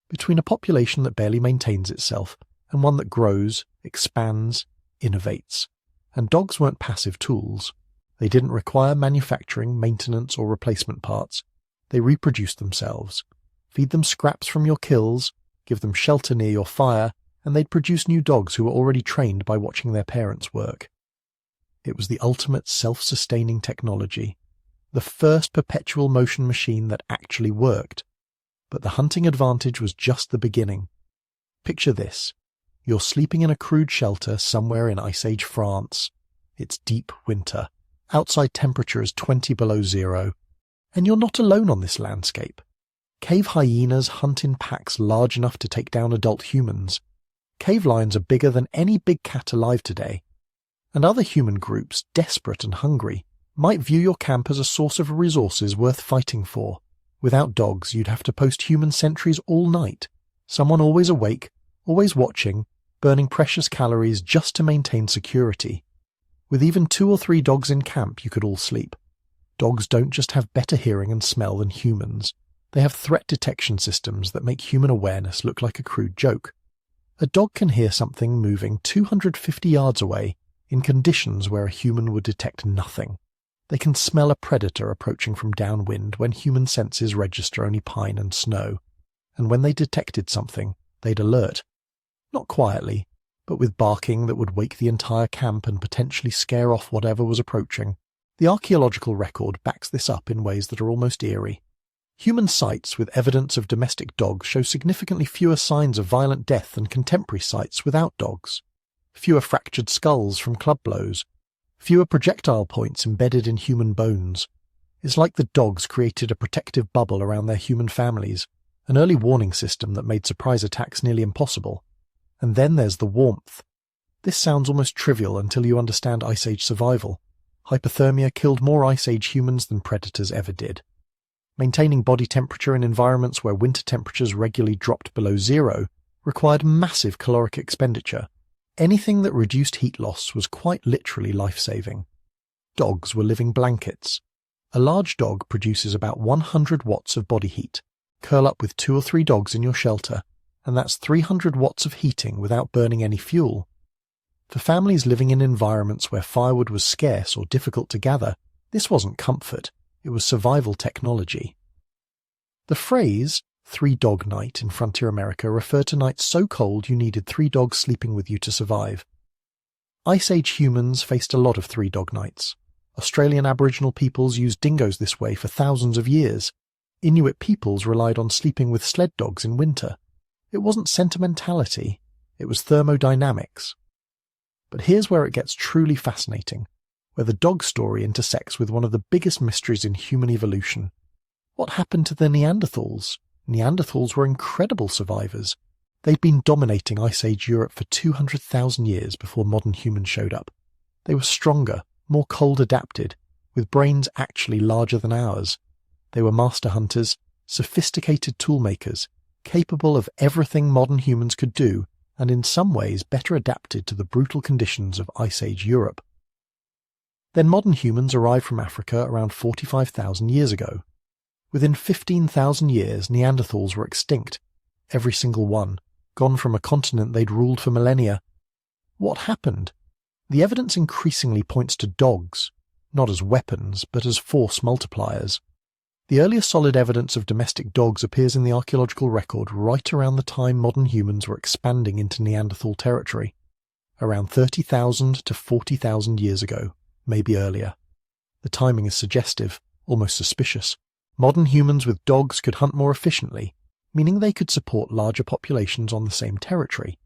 Between a population that barely maintains itself and one that grows, expands, innovates. And dogs weren't passive tools. They didn't require manufacturing, maintenance, or replacement parts. They reproduced themselves. Feed them scraps from your kills, give them shelter near your fire, and they'd produce new dogs who were already trained by watching their parents work. It was the ultimate self-sustaining technology, the first perpetual motion machine that actually worked. But the hunting advantage was just the beginning. Picture this. You're sleeping in a crude shelter somewhere in Ice Age France. It's deep winter. Outside temperature is 20 below zero. And you're not alone on this landscape. Cave hyenas hunt in packs large enough to take down adult humans. Cave lions are bigger than any big cat alive today. And other human groups, desperate and hungry, might view your camp as a source of resources worth fighting for. Without dogs, you'd have to post human sentries all night. Someone always awake, always watching, burning precious calories just to maintain security. With even 2 or 3 dogs in camp, you could all sleep. Dogs don't just have better hearing and smell than humans. They have threat detection systems that make human awareness look like a crude joke. A dog can hear something moving 250 yards away in conditions where a human would detect nothing. They can smell a predator approaching from downwind when human senses register only pine and snow. And when they detected something, they'd alert. Not quietly, but with barking that would wake the entire camp and potentially scare off whatever was approaching. The archaeological record backs this up in ways that are almost eerie. Human sites with evidence of domestic dogs show significantly fewer signs of violent death than contemporary sites without dogs. fewer fractured skulls from club blows, fewer projectile points embedded in human bones. It's like the dogs created a protective bubble around their human families, an early warning system that made surprise attacks nearly impossible. And then there's the warmth. This sounds almost trivial until you understand Ice Age survival. Hypothermia killed more Ice Age humans than predators ever did. Maintaining body temperature in environments where winter temperatures regularly dropped below zero required massive caloric expenditure. Anything that reduced heat loss was quite literally life-saving. Dogs were living blankets. A large dog produces about 100 watts of body heat. Curl up with 2 or 3 dogs in your shelter, and that's 300 watts of heating without burning any fuel. For families living in environments where firewood was scarce or difficult to gather, this wasn't comfort, it was survival technology. The phrase 3-dog night in frontier America referred to nights so cold you needed 3 dogs sleeping with you to survive. Ice Age humans faced a lot of 3-dog nights. Australian Aboriginal peoples used dingoes this way for thousands of years. Inuit peoples relied on sleeping with sled dogs in winter. It wasn't sentimentality, it was thermodynamics. But here's where it gets truly fascinating, where the dog story intersects with one of the biggest mysteries in human evolution. What happened to the Neanderthals? Neanderthals were incredible survivors. They'd been dominating Ice Age Europe for 200,000 years before modern humans showed up. They were stronger, more cold-adapted, with brains actually larger than ours. They were master hunters, sophisticated toolmakers, capable of everything modern humans could do, and in some ways better adapted to the brutal conditions of Ice Age Europe. Then modern humans arrived from Africa around 45,000 years ago. Within 15,000 years, Neanderthals were extinct, every single one, gone from a continent they'd ruled for millennia. What happened? The evidence increasingly points to dogs, not as weapons, but as force multipliers. The earliest solid evidence of domestic dogs appears in the archaeological record right around the time modern humans were expanding into Neanderthal territory, around 30,000 to 40,000 years ago, maybe earlier. The timing is suggestive, almost suspicious. Modern humans with dogs could hunt more efficiently, meaning they could support larger populations on the same territory.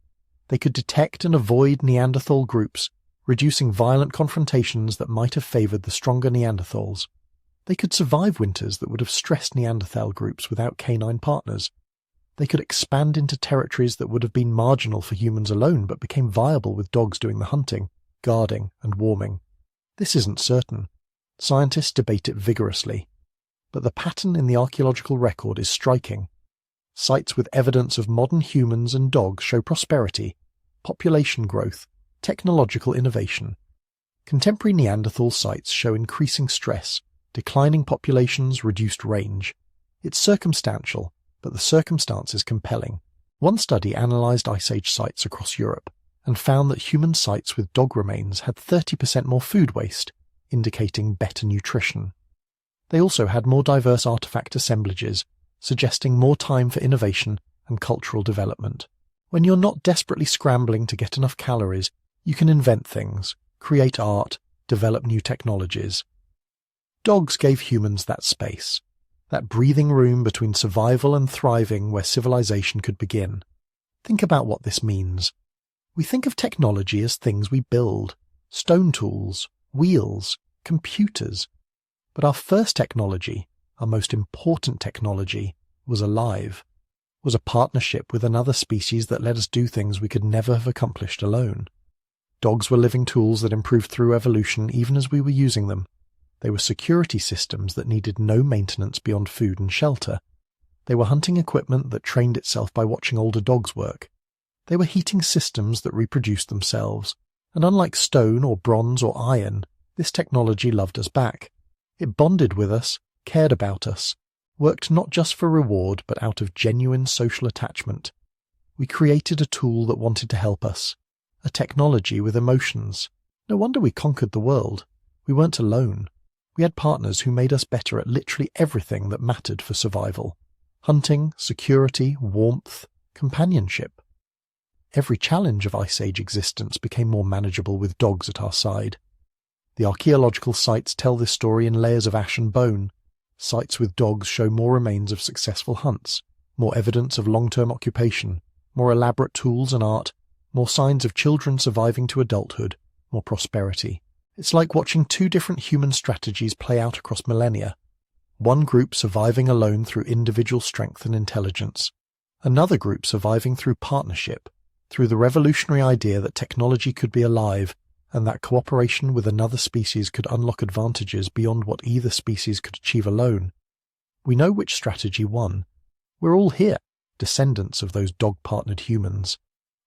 They could detect and avoid Neanderthal groups, reducing violent confrontations that might have favoured the stronger Neanderthals. They could survive winters that would have stressed Neanderthal groups without canine partners. They could expand into territories that would have been marginal for humans alone but became viable with dogs doing the hunting, guarding, and warming. This isn't certain. Scientists debate it vigorously. But the pattern in the archaeological record is striking. Sites with evidence of modern humans and dogs show prosperity, population growth, technological innovation. Contemporary Neanderthal sites show increasing stress, declining populations, reduced range. It's circumstantial, but the circumstance is compelling. One study analysed Ice Age sites across Europe and found that human sites with dog remains had 30% more food waste, indicating better nutrition. They also had more diverse artefact assemblages, suggesting more time for innovation and cultural development. When you're not desperately scrambling to get enough calories, you can invent things, create art, develop new technologies. Dogs gave humans that space, that breathing room between survival and thriving where civilization could begin. Think about what this means. We think of technology as things we build, stone tools, wheels, computers. But our first technology, our most important technology, was alive, was a partnership with another species that let us do things we could never have accomplished alone. Dogs were living tools that improved through evolution even as we were using them. They were security systems that needed no maintenance beyond food and shelter. They were hunting equipment that trained itself by watching older dogs work. They were heating systems that reproduced themselves. And unlike stone or bronze or iron, this technology loved us back. It bonded with us, cared about us, worked not just for reward but out of genuine social attachment. We created a tool that wanted to help us, a technology with emotions. No wonder we conquered the world. We weren't alone. We had partners who made us better at literally everything that mattered for survival. Hunting, security, warmth, companionship. Every challenge of Ice Age existence became more manageable with dogs at our side. The archaeological sites tell this story in layers of ash and bone. Sites with dogs show more remains of successful hunts, more evidence of long-term occupation, more elaborate tools and art, more signs of children surviving to adulthood, more prosperity. It's like watching two different human strategies play out across millennia. One group surviving alone through individual strength and intelligence. Another group surviving through partnership, through the revolutionary idea that technology could be alive and that cooperation with another species could unlock advantages beyond what either species could achieve alone. We know which strategy won. We're all here, descendants of those dog-partnered humans.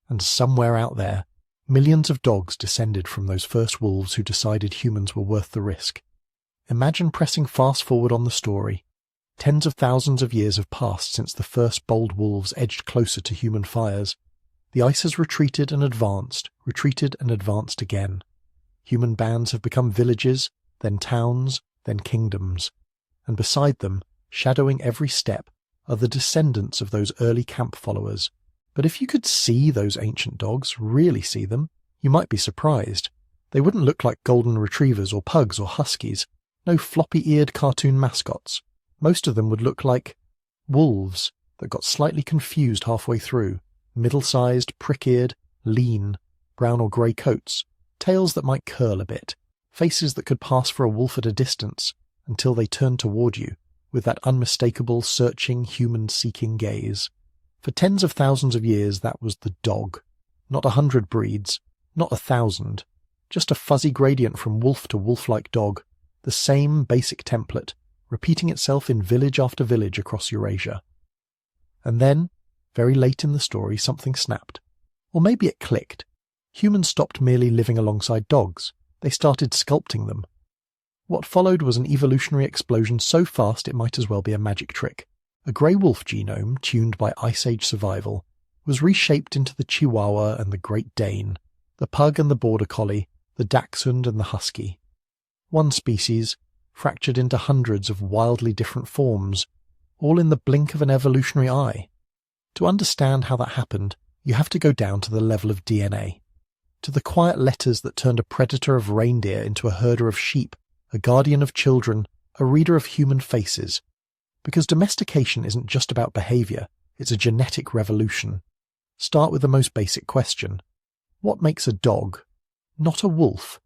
And somewhere out there, millions of dogs descended from those first wolves who decided humans were worth the risk. Imagine pressing fast forward on the story. Tens of thousands of years have passed since the first bold wolves edged closer to human fires. The ice has retreated and advanced again. Human bands have become villages, then towns, then kingdoms. And beside them, shadowing every step, are the descendants of those early camp followers. But if you could see those ancient dogs, really see them, you might be surprised. They wouldn't look like golden retrievers or pugs or huskies. No floppy-eared cartoon mascots. Most of them would look like wolves that got slightly confused halfway through. Middle-sized, prick-eared, lean, brown or grey coats, tails that might curl a bit, faces that could pass for a wolf at a distance until they turned toward you with that unmistakable, searching, human-seeking gaze. For tens of thousands of years that was the dog. Not 100 breeds, not 1,000, just a fuzzy gradient from wolf to wolf-like dog, the same basic template, repeating itself in village after village across Eurasia. And then, very late in the story, something snapped. Or maybe it clicked. Humans stopped merely living alongside dogs. They started sculpting them. What followed was an evolutionary explosion so fast it might as well be a magic trick. A grey wolf genome, tuned by Ice Age survival, was reshaped into the Chihuahua and the Great Dane, the pug and the border collie, the dachshund and the husky. One species, fractured into hundreds of wildly different forms, all in the blink of an evolutionary eye. To understand how that happened, you have to go down to the level of DNA, to the quiet letters that turned a predator of reindeer into a herder of sheep, a guardian of children, a reader of human faces. Because domestication isn't just about behavior, it's a genetic revolution. Start with the most basic question. What makes a dog, not a wolf?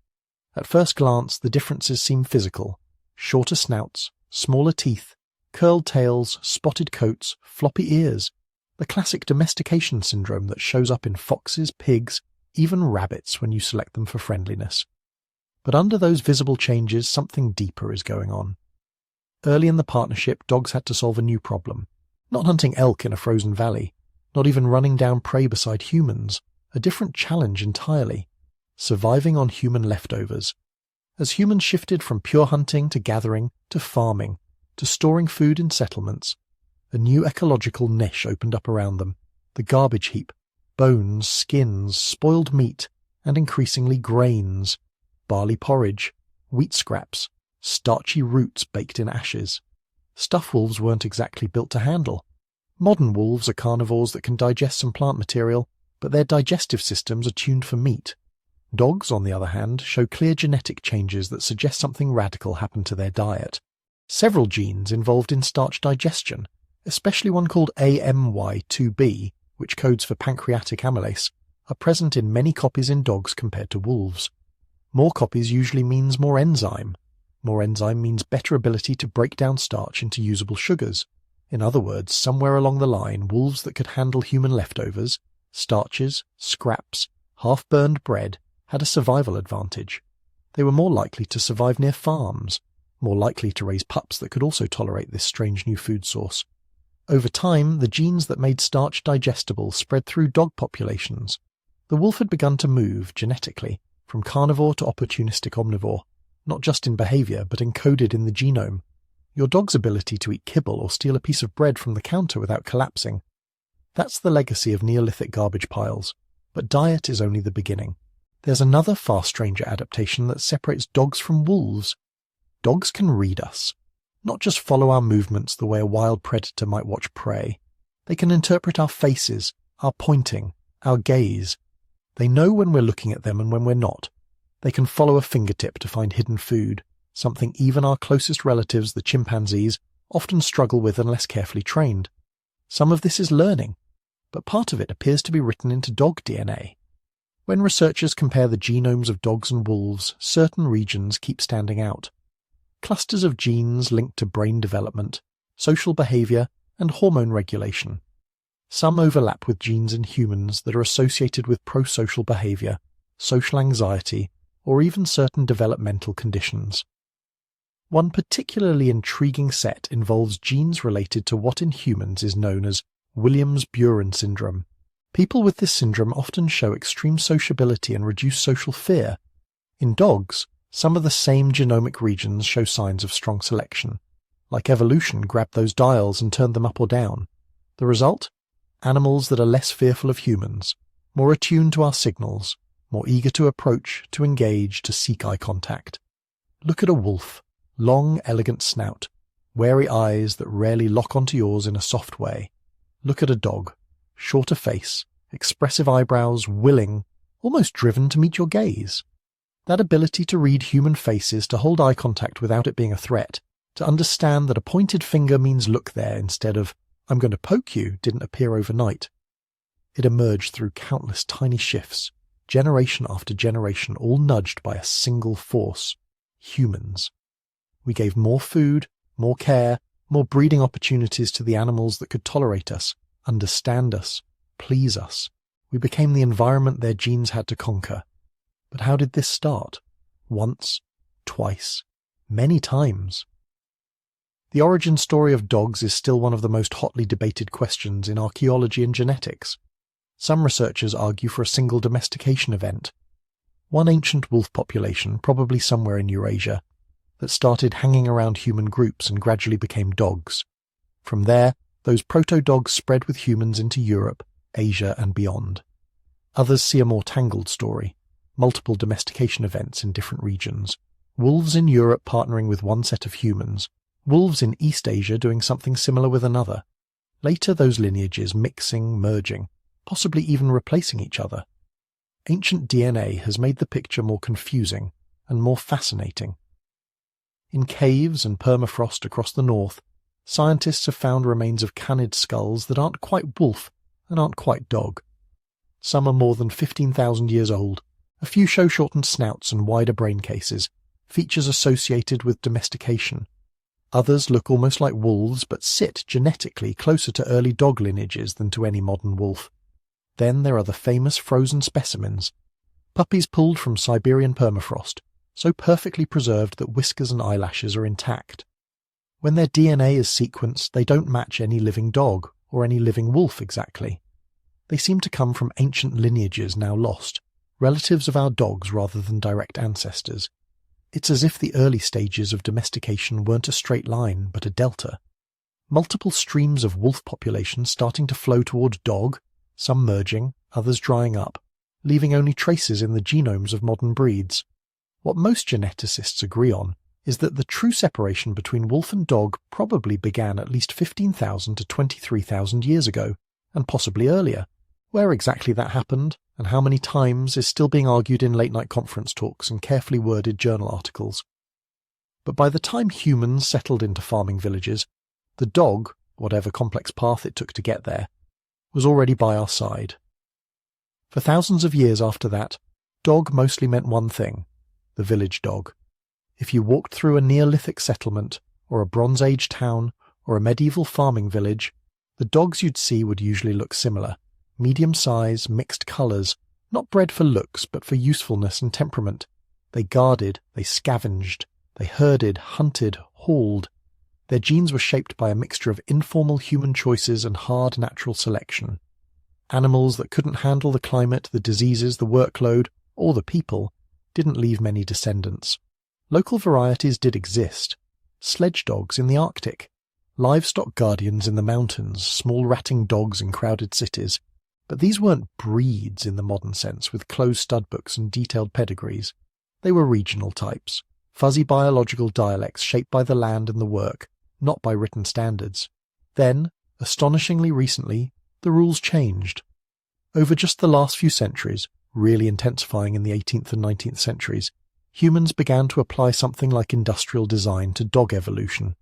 At first glance, the differences seem physical. Shorter snouts, smaller teeth, curled tails, spotted coats, floppy ears. The classic domestication syndrome that shows up in foxes, pigs, even rabbits when you select them for friendliness. But under those visible changes, something deeper is going on. Early in the partnership, dogs had to solve a new problem. Not hunting elk in a frozen valley, not even running down prey beside humans, a different challenge entirely. Surviving on human leftovers. As humans shifted from pure hunting to gathering, to farming, to storing food in settlements, a new ecological niche opened up around them. The garbage heap, bones, skins, spoiled meat, and increasingly grains, barley porridge, wheat scraps, starchy roots baked in ashes. Stuff wolves weren't exactly built to handle. Modern wolves are carnivores that can digest some plant material, but their digestive systems are tuned for meat. Dogs, on the other hand, show clear genetic changes that suggest something radical happened to their diet. Several genes involved in starch digestion, especially one called AMY2B, which codes for pancreatic amylase, are present in many copies in dogs compared to wolves. More copies usually means more enzyme. More enzyme means better ability to break down starch into usable sugars. In other words, somewhere along the line, wolves that could handle human leftovers, starches, scraps, half-burned bread, had a survival advantage. They were more likely to survive near farms, more likely to raise pups that could also tolerate this strange new food source. Over time, the genes that made starch digestible spread through dog populations. The wolf had begun to move, genetically, from carnivore to opportunistic omnivore, not just in behavior, but encoded in the genome. Your dog's ability to eat kibble or steal a piece of bread from the counter without collapsing. That's the legacy of Neolithic garbage piles. But diet is only the beginning. There's another far stranger adaptation that separates dogs from wolves. Dogs can read us. Not just follow our movements the way a wild predator might watch prey. They can interpret our faces, our pointing, our gaze. They know when we're looking at them and when we're not. They can follow a fingertip to find hidden food, something even our closest relatives, the chimpanzees, often struggle with unless carefully trained. Some of this is learning, but part of it appears to be written into dog DNA. When researchers compare the genomes of dogs and wolves, certain regions keep standing out. Clusters of genes linked to brain development, social behavior, and hormone regulation. Some overlap with genes in humans that are associated with prosocial behavior, social anxiety, or even certain developmental conditions. One particularly intriguing set involves genes related to what in humans is known as Williams-Buren syndrome. People with this syndrome often show extreme sociability and reduced social fear. In dogs, some of the same genomic regions show signs of strong selection. Like evolution grabbed those dials and turned them up or down. The result? Animals that are less fearful of humans, more attuned to our signals, more eager to approach, to engage, to seek eye contact. Look at a wolf. Long, elegant snout, wary eyes that rarely lock onto yours in a soft way. Look at a dog. Shorter face, expressive eyebrows, willing, almost driven to meet your gaze. That ability to read human faces, to hold eye contact without it being a threat, to understand that a pointed finger means look there instead of I'm going to poke you, didn't appear overnight. It emerged through countless tiny shifts, generation after generation, all nudged by a single force: humans. We gave more food, more care, more breeding opportunities to the animals that could tolerate us, understand us, please us. We became the environment their genes had to conquer. But how did this start? Once, twice, many times. The origin story of dogs is still one of the most hotly debated questions in archaeology and genetics. Some researchers argue for a single domestication event. One ancient wolf population, probably somewhere in Eurasia, that started hanging around human groups and gradually became dogs. From there, those proto-dogs spread with humans into Europe, Asia, and beyond. Others see a more tangled story, multiple domestication events in different regions. Wolves in Europe partnering with one set of humans, wolves in East Asia doing something similar with another. Later those lineages mixing, merging, possibly even replacing each other. Ancient DNA has made the picture more confusing and more fascinating. In caves and permafrost across the north, scientists have found remains of canid skulls that aren't quite wolf and aren't quite dog. Some are more than 15,000 years old. A few show shortened snouts and wider brain cases, features associated with domestication. Others look almost like wolves but sit genetically closer to early dog lineages than to any modern wolf. Then there are the famous frozen specimens, puppies pulled from Siberian permafrost, so perfectly preserved that whiskers and eyelashes are intact. When their DNA is sequenced, they don't match any living dog or any living wolf exactly. They seem to come from ancient lineages now lost, relatives of our dogs rather than direct ancestors. It's as if the early stages of domestication weren't a straight line, but a delta. Multiple streams of wolf populations starting to flow toward dog, some merging, others drying up, leaving only traces in the genomes of modern breeds. What most geneticists agree on is that the true separation between wolf and dog probably began at least 15,000 to 23,000 years ago, and possibly earlier. Where exactly that happened, and how many times, is still being argued in late-night conference talks and carefully worded journal articles. But by the time humans settled into farming villages, the dog, whatever complex path it took to get there, was already by our side. For thousands of years after that, dog mostly meant one thing: the village dog. If you walked through a Neolithic settlement, or a Bronze Age town, or a medieval farming village, the dogs you'd see would usually look similar. Medium size, mixed colours, not bred for looks but for usefulness and temperament. They guarded, they scavenged, they herded, hunted, hauled. Their genes were shaped by a mixture of informal human choices and hard natural selection. Animals that couldn't handle the climate, the diseases, the workload, or the people, didn't leave many descendants. Local varieties did exist. Sledge dogs in the Arctic, livestock guardians in the mountains, small ratting dogs in crowded cities. But these weren't breeds in the modern sense, with closed studbooks and detailed pedigrees. They were regional types, fuzzy biological dialects shaped by the land and the work, not by written standards. Then, astonishingly recently, the rules changed. Over just the last few centuries, really intensifying in the 18th and 19th centuries, humans began to apply something like industrial design to dog evolution.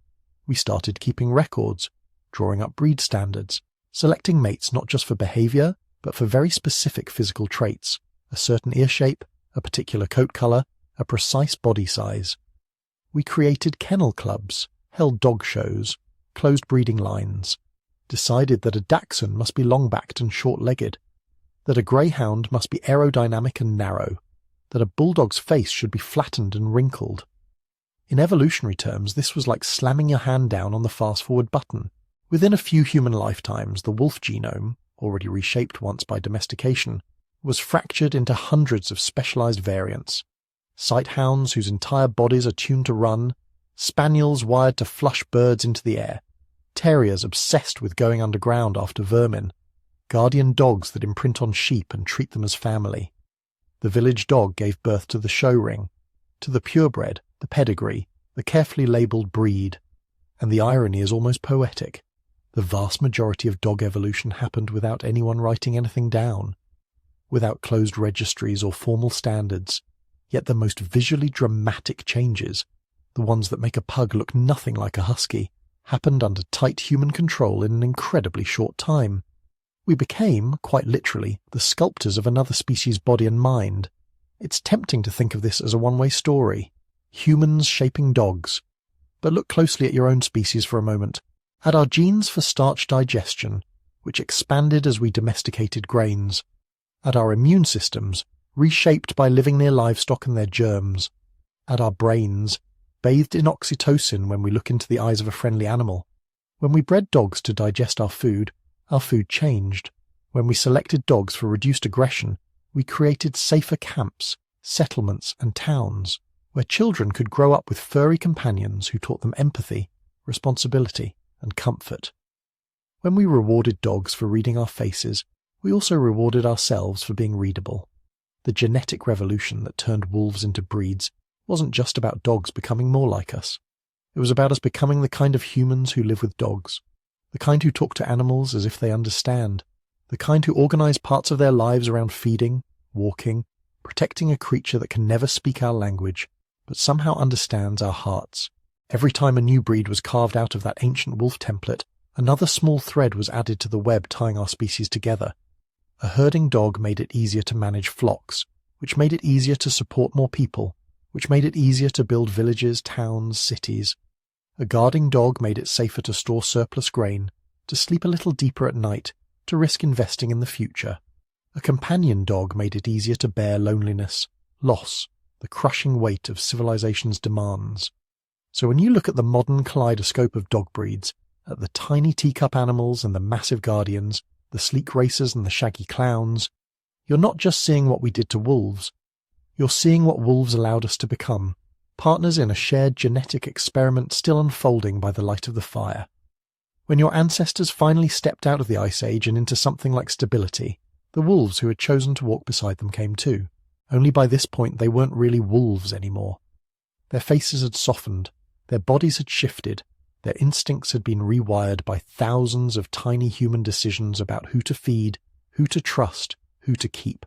We started keeping records, drawing up breed standards, selecting mates not just for behaviour, but for very specific physical traits, a certain ear shape, a particular coat colour, a precise body size. We created kennel clubs, held dog shows, closed breeding lines, decided that a dachshund must be long-backed and short-legged, that a greyhound must be aerodynamic and narrow, that a bulldog's face should be flattened and wrinkled. In evolutionary terms, this was like slamming your hand down on the fast-forward button. Within a few human lifetimes, the wolf genome, already reshaped once by domestication, was fractured into hundreds of specialized variants. Sighthounds whose entire bodies are tuned to run, spaniels wired to flush birds into the air, terriers obsessed with going underground after vermin, guardian dogs that imprint on sheep and treat them as family. The village dog gave birth to the show ring, to the purebred, the pedigree, the carefully labelled breed. And the irony is almost poetic. The vast majority of dog evolution happened without anyone writing anything down, without closed registries or formal standards. Yet the most visually dramatic changes, the ones that make a pug look nothing like a husky, happened under tight human control in an incredibly short time. We became, quite literally, the sculptors of another species' body and mind. It's tempting to think of this as a one-way story. Humans shaping dogs. But look closely at your own species for a moment. At our genes for starch digestion, which expanded as we domesticated grains. At our immune systems, reshaped by living near livestock and their germs. At our brains, bathed in oxytocin when we look into the eyes of a friendly animal. When we bred dogs to digest our food changed. When we selected dogs for reduced aggression, we created safer camps, settlements and towns, where children could grow up with furry companions who taught them empathy, responsibility and comfort. When we rewarded dogs for reading our faces, we also rewarded ourselves for being readable. The genetic revolution that turned wolves into breeds wasn't just about dogs becoming more like us. It was about us becoming the kind of humans who live with dogs, the kind who talk to animals as if they understand, the kind who organize parts of their lives around feeding, walking, protecting a creature that can never speak our language, but somehow understands our hearts. Every time a new breed was carved out of that ancient wolf template, another small thread was added to the web tying our species together. A herding dog made it easier to manage flocks, which made it easier to support more people, which made it easier to build villages, towns, cities. A guarding dog made it safer to store surplus grain, to sleep a little deeper at night, to risk investing in the future. A companion dog made it easier to bear loneliness, loss, the crushing weight of civilization's demands. So when you look at the modern kaleidoscope of dog breeds, at the tiny teacup animals and the massive guardians, the sleek racers and the shaggy clowns, you're not just seeing what we did to wolves. You're seeing what wolves allowed us to become, partners in a shared genetic experiment still unfolding by the light of the fire. When your ancestors finally stepped out of the Ice Age and into something like stability, the wolves who had chosen to walk beside them came too. Only by this point they weren't really wolves anymore. Their faces had softened, their bodies had shifted, their instincts had been rewired by thousands of tiny human decisions about who to feed, who to trust, who to keep.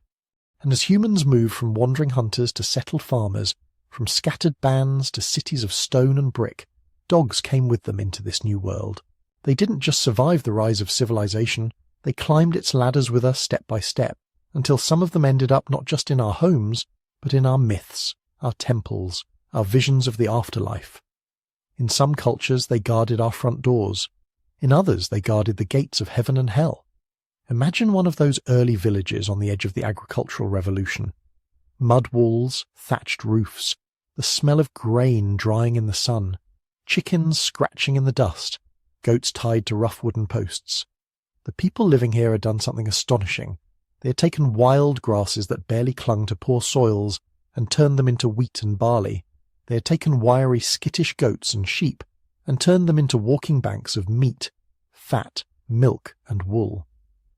And as humans moved from wandering hunters to settled farmers, from scattered bands to cities of stone and brick, dogs came with them into this new world. They didn't just survive the rise of civilization, they climbed its ladders with us step by step, until some of them ended up not just in our homes, but in our myths, our temples, our visions of the afterlife. In some cultures they guarded our front doors. In others they guarded the gates of heaven and hell. Imagine one of those early villages on the edge of the agricultural revolution. Mud walls, thatched roofs, the smell of grain drying in the sun, chickens scratching in the dust, goats tied to rough wooden posts. The people living here had done something astonishing. They had taken wild grasses that barely clung to poor soils and turned them into wheat and barley. They had taken wiry, skittish goats and sheep and turned them into walking banks of meat, fat, milk and wool.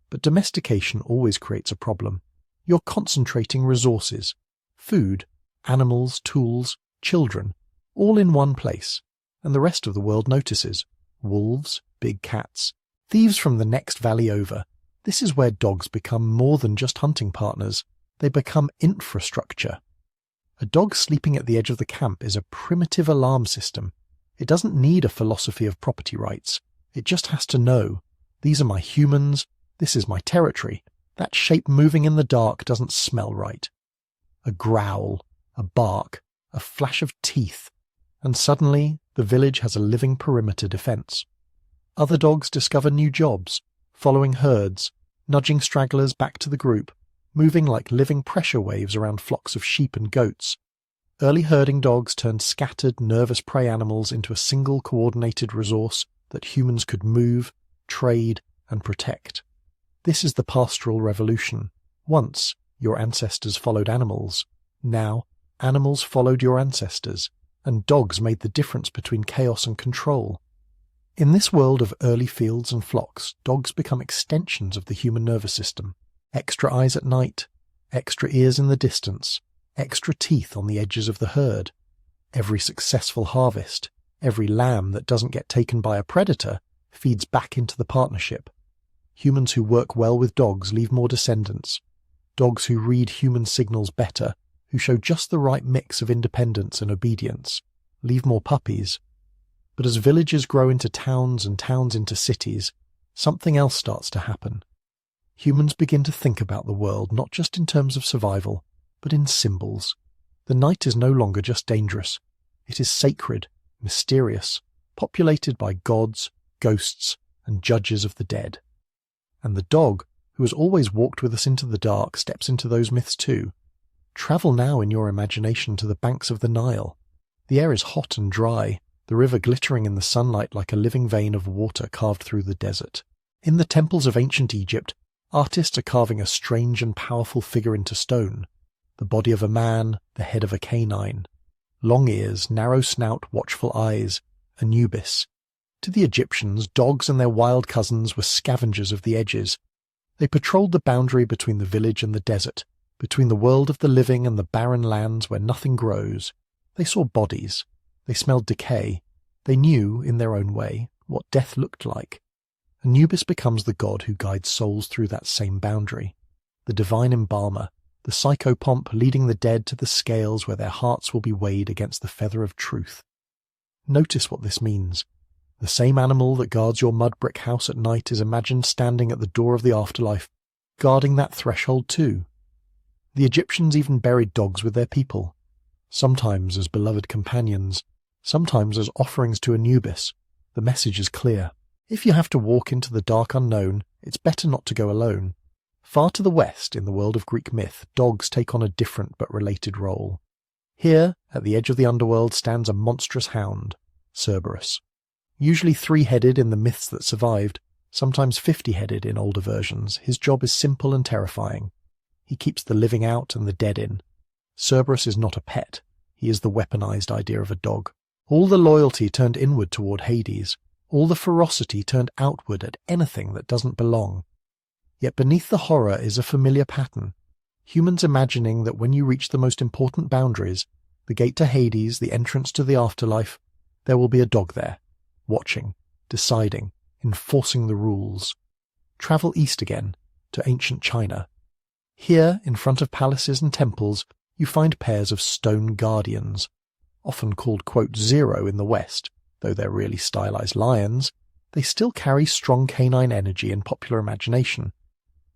But domestication always creates a problem. You're concentrating resources, food, animals, tools, children, all in one place, and the rest of the world notices. Wolves, big cats, thieves from the next valley over. This is where dogs become more than just hunting partners. They become infrastructure. A dog sleeping at the edge of the camp is a primitive alarm system. It doesn't need a philosophy of property rights. It just has to know, these are my humans, this is my territory, That shape moving in the dark doesn't smell right. A growl, a bark, a flash of teeth, and suddenly the village has a living perimeter defense. Other dogs discover new jobs, following herds, nudging stragglers back to the group, moving like living pressure waves around flocks of sheep and goats. Early herding dogs turned scattered, nervous prey animals into a single coordinated resource that humans could move, trade, and protect. This is the pastoral revolution. Once, your ancestors followed animals. Now, animals followed your ancestors, and dogs made the difference between chaos and control. In this world of early fields and flocks, dogs become extensions of the human nervous system. Extra eyes at night, extra ears in the distance, extra teeth on the edges of the herd. Every successful harvest, every lamb that doesn't get taken by a predator, feeds back into the partnership. Humans who work well with dogs leave more descendants. Dogs who read human signals better, who show just the right mix of independence and obedience, leave more puppies. But as villages grow into towns and towns into cities, something else starts to happen. Humans begin to think about the world not just in terms of survival, but in symbols. The night is no longer just dangerous. It is sacred, mysterious, populated by gods, ghosts, and judges of the dead. And the dog, who has always walked with us into the dark, steps into those myths too. Travel now in your imagination to the banks of the Nile. The air is hot and dry, the river glittering in the sunlight like a living vein of water carved through the desert. In the temples of ancient Egypt, artists are carving a strange and powerful figure into stone. The body of a man, the head of a canine. Long ears, narrow snout, watchful eyes, Anubis. To the Egyptians, dogs and their wild cousins were scavengers of the edges. They patrolled the boundary between the village and the desert, between the world of the living and the barren lands where nothing grows. They saw bodies. They smelled decay. They knew, in their own way, what death looked like. Anubis becomes the god who guides souls through that same boundary. The divine embalmer, the psychopomp leading the dead to the scales where their hearts will be weighed against the feather of truth. Notice what this means. The same animal that guards your mud brick house at night is imagined standing at the door of the afterlife, guarding that threshold too. The Egyptians even buried dogs with their people, sometimes as beloved companions, sometimes as offerings to Anubis. The message is clear. If you have to walk into the dark unknown, it's better not to go alone. Far to the west, in the world of Greek myth, dogs take on a different but related role. Here, at the edge of the underworld, stands a monstrous hound, Cerberus. Usually 3-headed in the myths that survived, sometimes 50-headed in older versions, his job is simple and terrifying. He keeps the living out and the dead in. Cerberus is not a pet. He is the weaponized idea of a dog. All the loyalty turned inward toward Hades. All the ferocity turned outward at anything that doesn't belong. Yet beneath the horror is a familiar pattern. Humans imagining that when you reach the most important boundaries, the gate to Hades, the entrance to the afterlife, there will be a dog there, watching, deciding, enforcing the rules. Travel east again, to ancient China. Here, in front of palaces and temples, you find pairs of stone guardians, often called, quote, zero in the West, though they're really stylized lions. They still carry strong canine energy in popular imagination.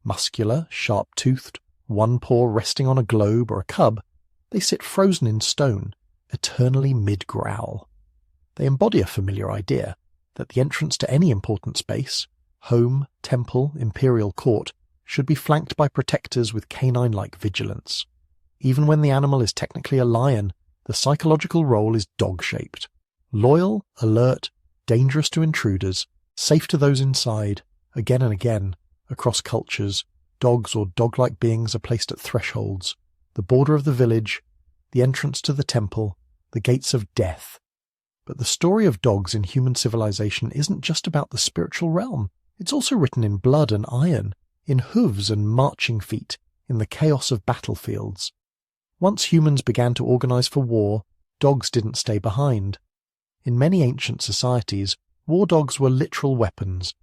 Muscular, sharp-toothed, one paw resting on a globe or a cub, they sit frozen in stone, eternally mid-growl. They embody a familiar idea, that the entrance to any important space, home, temple, imperial court, should be flanked by protectors with canine-like vigilance. Even when the animal is technically a lion, the psychological role is dog-shaped. Loyal, alert, dangerous to intruders, safe to those inside. Again and again, across cultures, dogs or dog-like beings are placed at thresholds, the border of the village, the entrance to the temple, the gates of death. But the story of dogs in human civilization isn't just about the spiritual realm. It's also written in blood and iron, in hooves and marching feet, in the chaos of battlefields. Once humans began to organize for war, dogs didn't stay behind. In many ancient societies, war dogs were literal weapons.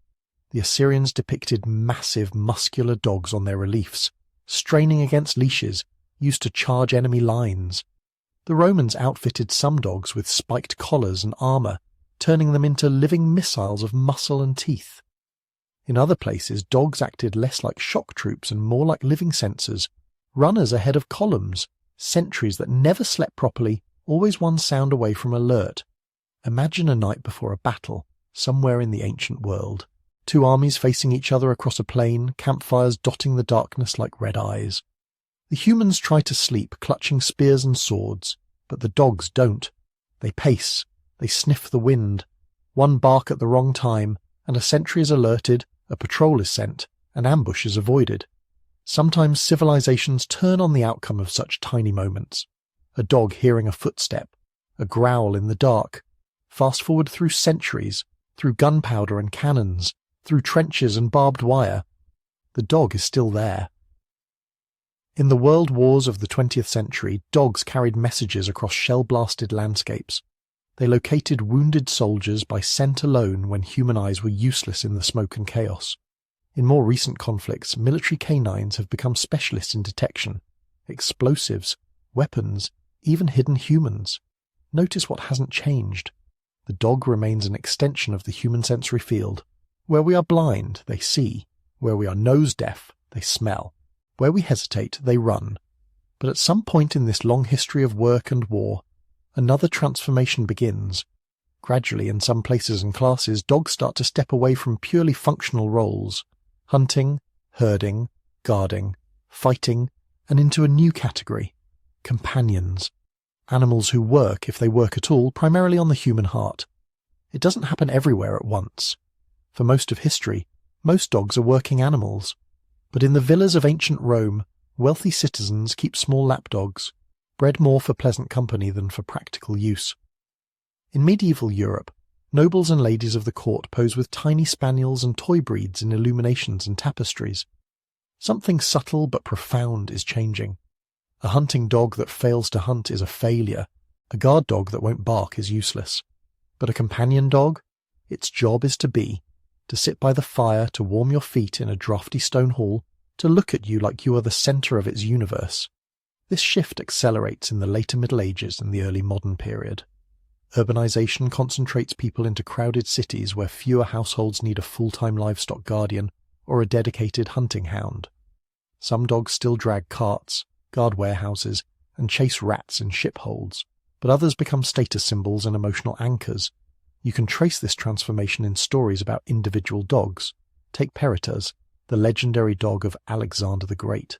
The Assyrians depicted massive, muscular dogs on their reliefs, straining against leashes, used to charge enemy lines. The Romans outfitted some dogs with spiked collars and armor, turning them into living missiles of muscle and teeth. In other places, dogs acted less like shock troops and more like living sensors, runners ahead of columns, sentries that never slept properly, always one sound away from alert. Imagine a night before a battle, somewhere in the ancient world. Two armies facing each other across a plain, campfires dotting the darkness like red eyes. The humans try to sleep, clutching spears and swords, but the dogs don't. They pace, they sniff the wind. One bark at the wrong time, and a sentry is alerted, a patrol is sent, an ambush is avoided. Sometimes civilizations turn on the outcome of such tiny moments. A dog hearing a footstep, a growl in the dark. Fast forward through centuries, through gunpowder and cannons, through trenches and barbed wire. The dog is still there. In the world wars of the 20th century, dogs carried messages across shell-blasted landscapes. They located wounded soldiers by scent alone when human eyes were useless in the smoke and chaos. In more recent conflicts, military canines have become specialists in detection. Explosives, weapons, even hidden humans. Notice what hasn't changed. The dog remains an extension of the human sensory field. Where we are blind, they see. Where we are nose deaf, they smell. Where we hesitate, they run. But at some point in this long history of work and war, another transformation begins. Gradually, in some places and classes, dogs start to step away from purely functional roles, hunting, herding, guarding, fighting, and into a new category, companions. Animals who work, if they work at all, primarily on the human heart. It doesn't happen everywhere at once. For most of history, most dogs are working animals. But in the villas of ancient Rome, wealthy citizens keep small lapdogs, bred more for pleasant company than for practical use. In medieval Europe, nobles and ladies of the court pose with tiny spaniels and toy breeds in illuminations and tapestries. Something subtle but profound is changing. A hunting dog that fails to hunt is a failure. A guard dog that won't bark is useless. But a companion dog? Its job is to sit by the fire, to warm your feet in a drafty stone hall, to look at you like you are the centre of its universe. This shift accelerates in the later Middle Ages and the early modern period. Urbanization concentrates people into crowded cities where fewer households need a full-time livestock guardian or a dedicated hunting hound. Some dogs still drag carts, guard warehouses, and chase rats in ship holds, but others become status symbols and emotional anchors. You can trace this transformation in stories about individual dogs. Take Peritas, the legendary dog of Alexander the Great.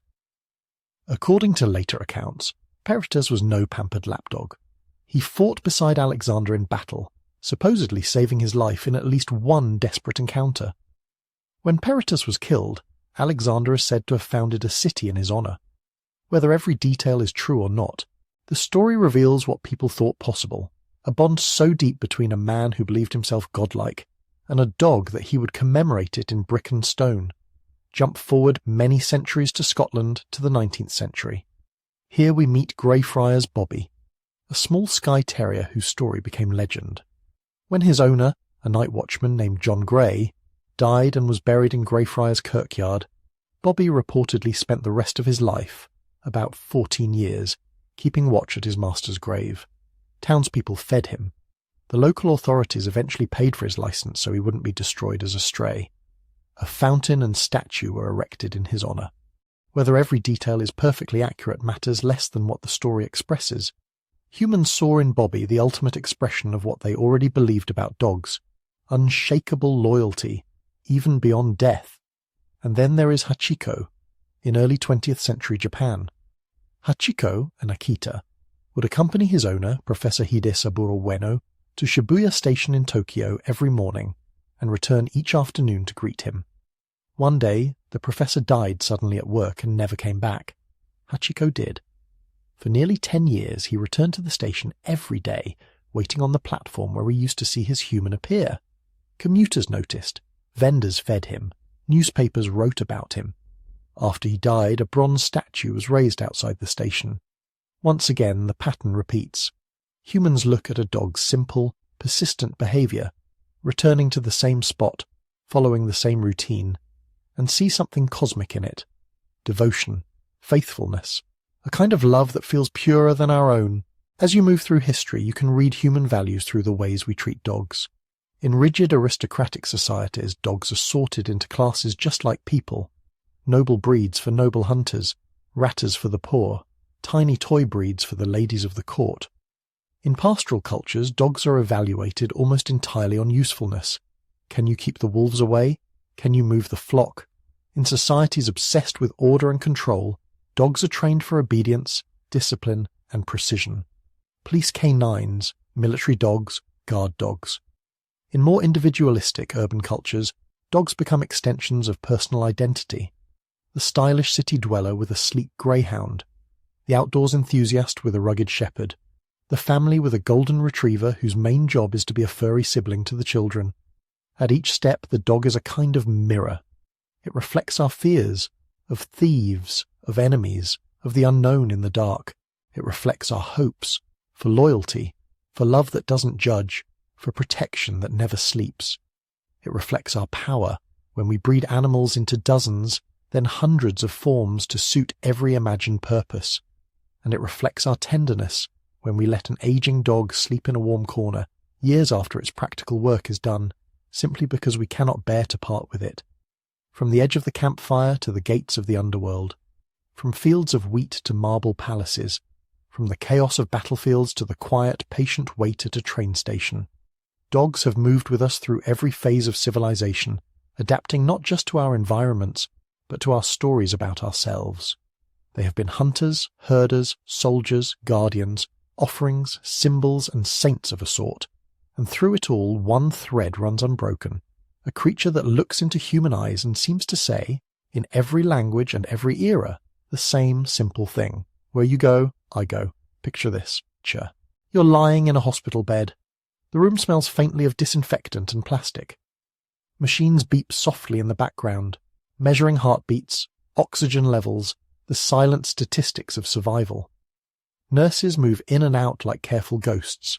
According to later accounts, Peritas was no pampered lapdog. He fought beside Alexander in battle, supposedly saving his life in at least one desperate encounter. When Peritas was killed, Alexander is said to have founded a city in his honor. Whether every detail is true or not, the story reveals what people thought possible. A bond so deep between a man who believed himself godlike and a dog that he would commemorate it in brick and stone. Jump forward many centuries to Scotland to the 19th century. Here we meet Greyfriars Bobby, a small Skye Terrier whose story became legend. When his owner, a night watchman named John Gray, died and was buried in Greyfriars Kirkyard, Bobby reportedly spent the rest of his life, about 14 years, keeping watch at his master's grave. Townspeople fed him. The local authorities eventually paid for his license so he wouldn't be destroyed as a stray. A fountain and statue were erected in his honor. Whether every detail is perfectly accurate matters less than what the story expresses. Humans saw in Bobby the ultimate expression of what they already believed about dogs. Unshakable loyalty, even beyond death. And then there is Hachiko, in early 20th century Japan. Hachiko, an Akita, would accompany his owner, Professor Hide Saburo Ueno, to Shibuya Station in Tokyo every morning and return each afternoon to greet him. One day, the professor died suddenly at work and never came back. Hachiko did. For nearly 10 years, he returned to the station every day, waiting on the platform where we used to see his human appear. Commuters noticed, vendors fed him, newspapers wrote about him. After he died, a bronze statue was raised outside the station. Once again, the pattern repeats. Humans look at a dog's simple, persistent behavior, returning to the same spot, following the same routine, and see something cosmic in it. Devotion, faithfulness, a kind of love that feels purer than our own. As you move through history, you can read human values through the ways we treat dogs. In rigid aristocratic societies, dogs are sorted into classes just like people. Noble breeds for noble hunters, ratters for the poor, tiny toy breeds for the ladies of the court. In pastoral cultures, dogs are evaluated almost entirely on usefulness. Can you keep the wolves away? Can you move the flock? In societies obsessed with order and control, dogs are trained for obedience, discipline, and precision. Police canines, military dogs, guard dogs. In more individualistic urban cultures, dogs become extensions of personal identity. The stylish city dweller with a sleek greyhound, the outdoors enthusiast with a rugged shepherd, the family with a golden retriever whose main job is to be a furry sibling to the children. At each step, the dog is a kind of mirror. It reflects our fears, of thieves, of enemies, of the unknown in the dark. It reflects our hopes, for loyalty, for love that doesn't judge, for protection that never sleeps. It reflects our power when we breed animals into dozens, then hundreds of forms to suit every imagined purpose. And it reflects our tenderness when we let an aging dog sleep in a warm corner years after its practical work is done, simply because we cannot bear to part with it. From the edge of the campfire to the gates of the underworld, from fields of wheat to marble palaces, from the chaos of battlefields to the quiet, patient wait at a train station, dogs have moved with us through every phase of civilization, adapting not just to our environments, but to our stories about ourselves. They have been hunters, herders, soldiers, guardians, offerings, symbols, and saints of a sort, and through it all one thread runs unbroken, a creature that looks into human eyes and seems to say, in every language and every era, the same simple thing. Where you go, I go. Picture this. You're lying in a hospital bed. The room smells faintly of disinfectant and plastic. Machines beep softly in the background, measuring heartbeats, oxygen levels, the silent statistics of survival. Nurses move in and out like careful ghosts.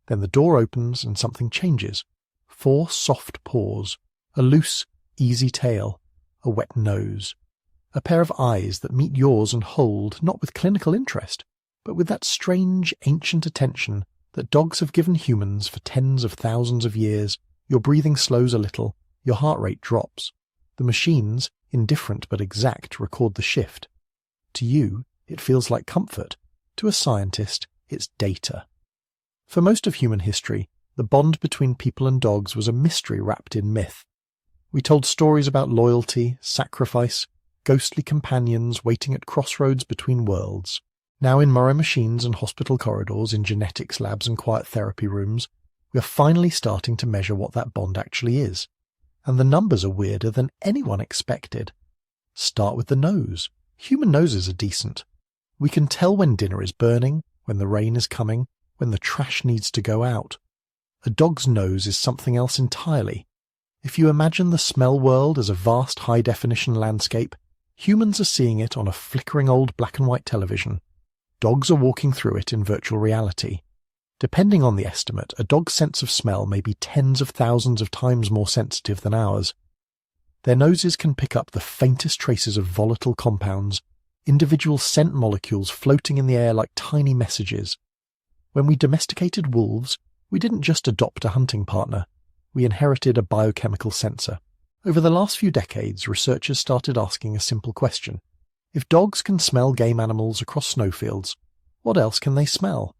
Then the door opens and something changes. 4 soft paws, a loose, easy tail, a wet nose, a pair of eyes that meet yours and hold, not with clinical interest, but with that strange, ancient attention that dogs have given humans for tens of thousands of years. Your breathing slows a little, your heart rate drops. The machines, indifferent but exact, record the shift. To you, it feels like comfort. To a scientist, it's data. For most of human history, the bond between people and dogs was a mystery wrapped in myth. We told stories about loyalty, sacrifice, ghostly companions waiting at crossroads between worlds. Now in Murray machines and hospital corridors, in genetics labs and quiet therapy rooms, we are finally starting to measure what that bond actually is. And the numbers are weirder than anyone expected. Start with the nose. Human noses are decent. We can tell when dinner is burning, when the rain is coming, when the trash needs to go out. A dog's nose is something else entirely. If you imagine the smell world as a vast high-definition landscape, humans are seeing it on a flickering old black-and-white television. Dogs are walking through it in virtual reality. Depending on the estimate, a dog's sense of smell may be tens of thousands of times more sensitive than ours. Their noses can pick up the faintest traces of volatile compounds, individual scent molecules floating in the air like tiny messages. When we domesticated wolves, we didn't just adopt a hunting partner. We inherited a biochemical sensor. Over the last few decades, researchers started asking a simple question. If dogs can smell game animals across snowfields, what else can they smell?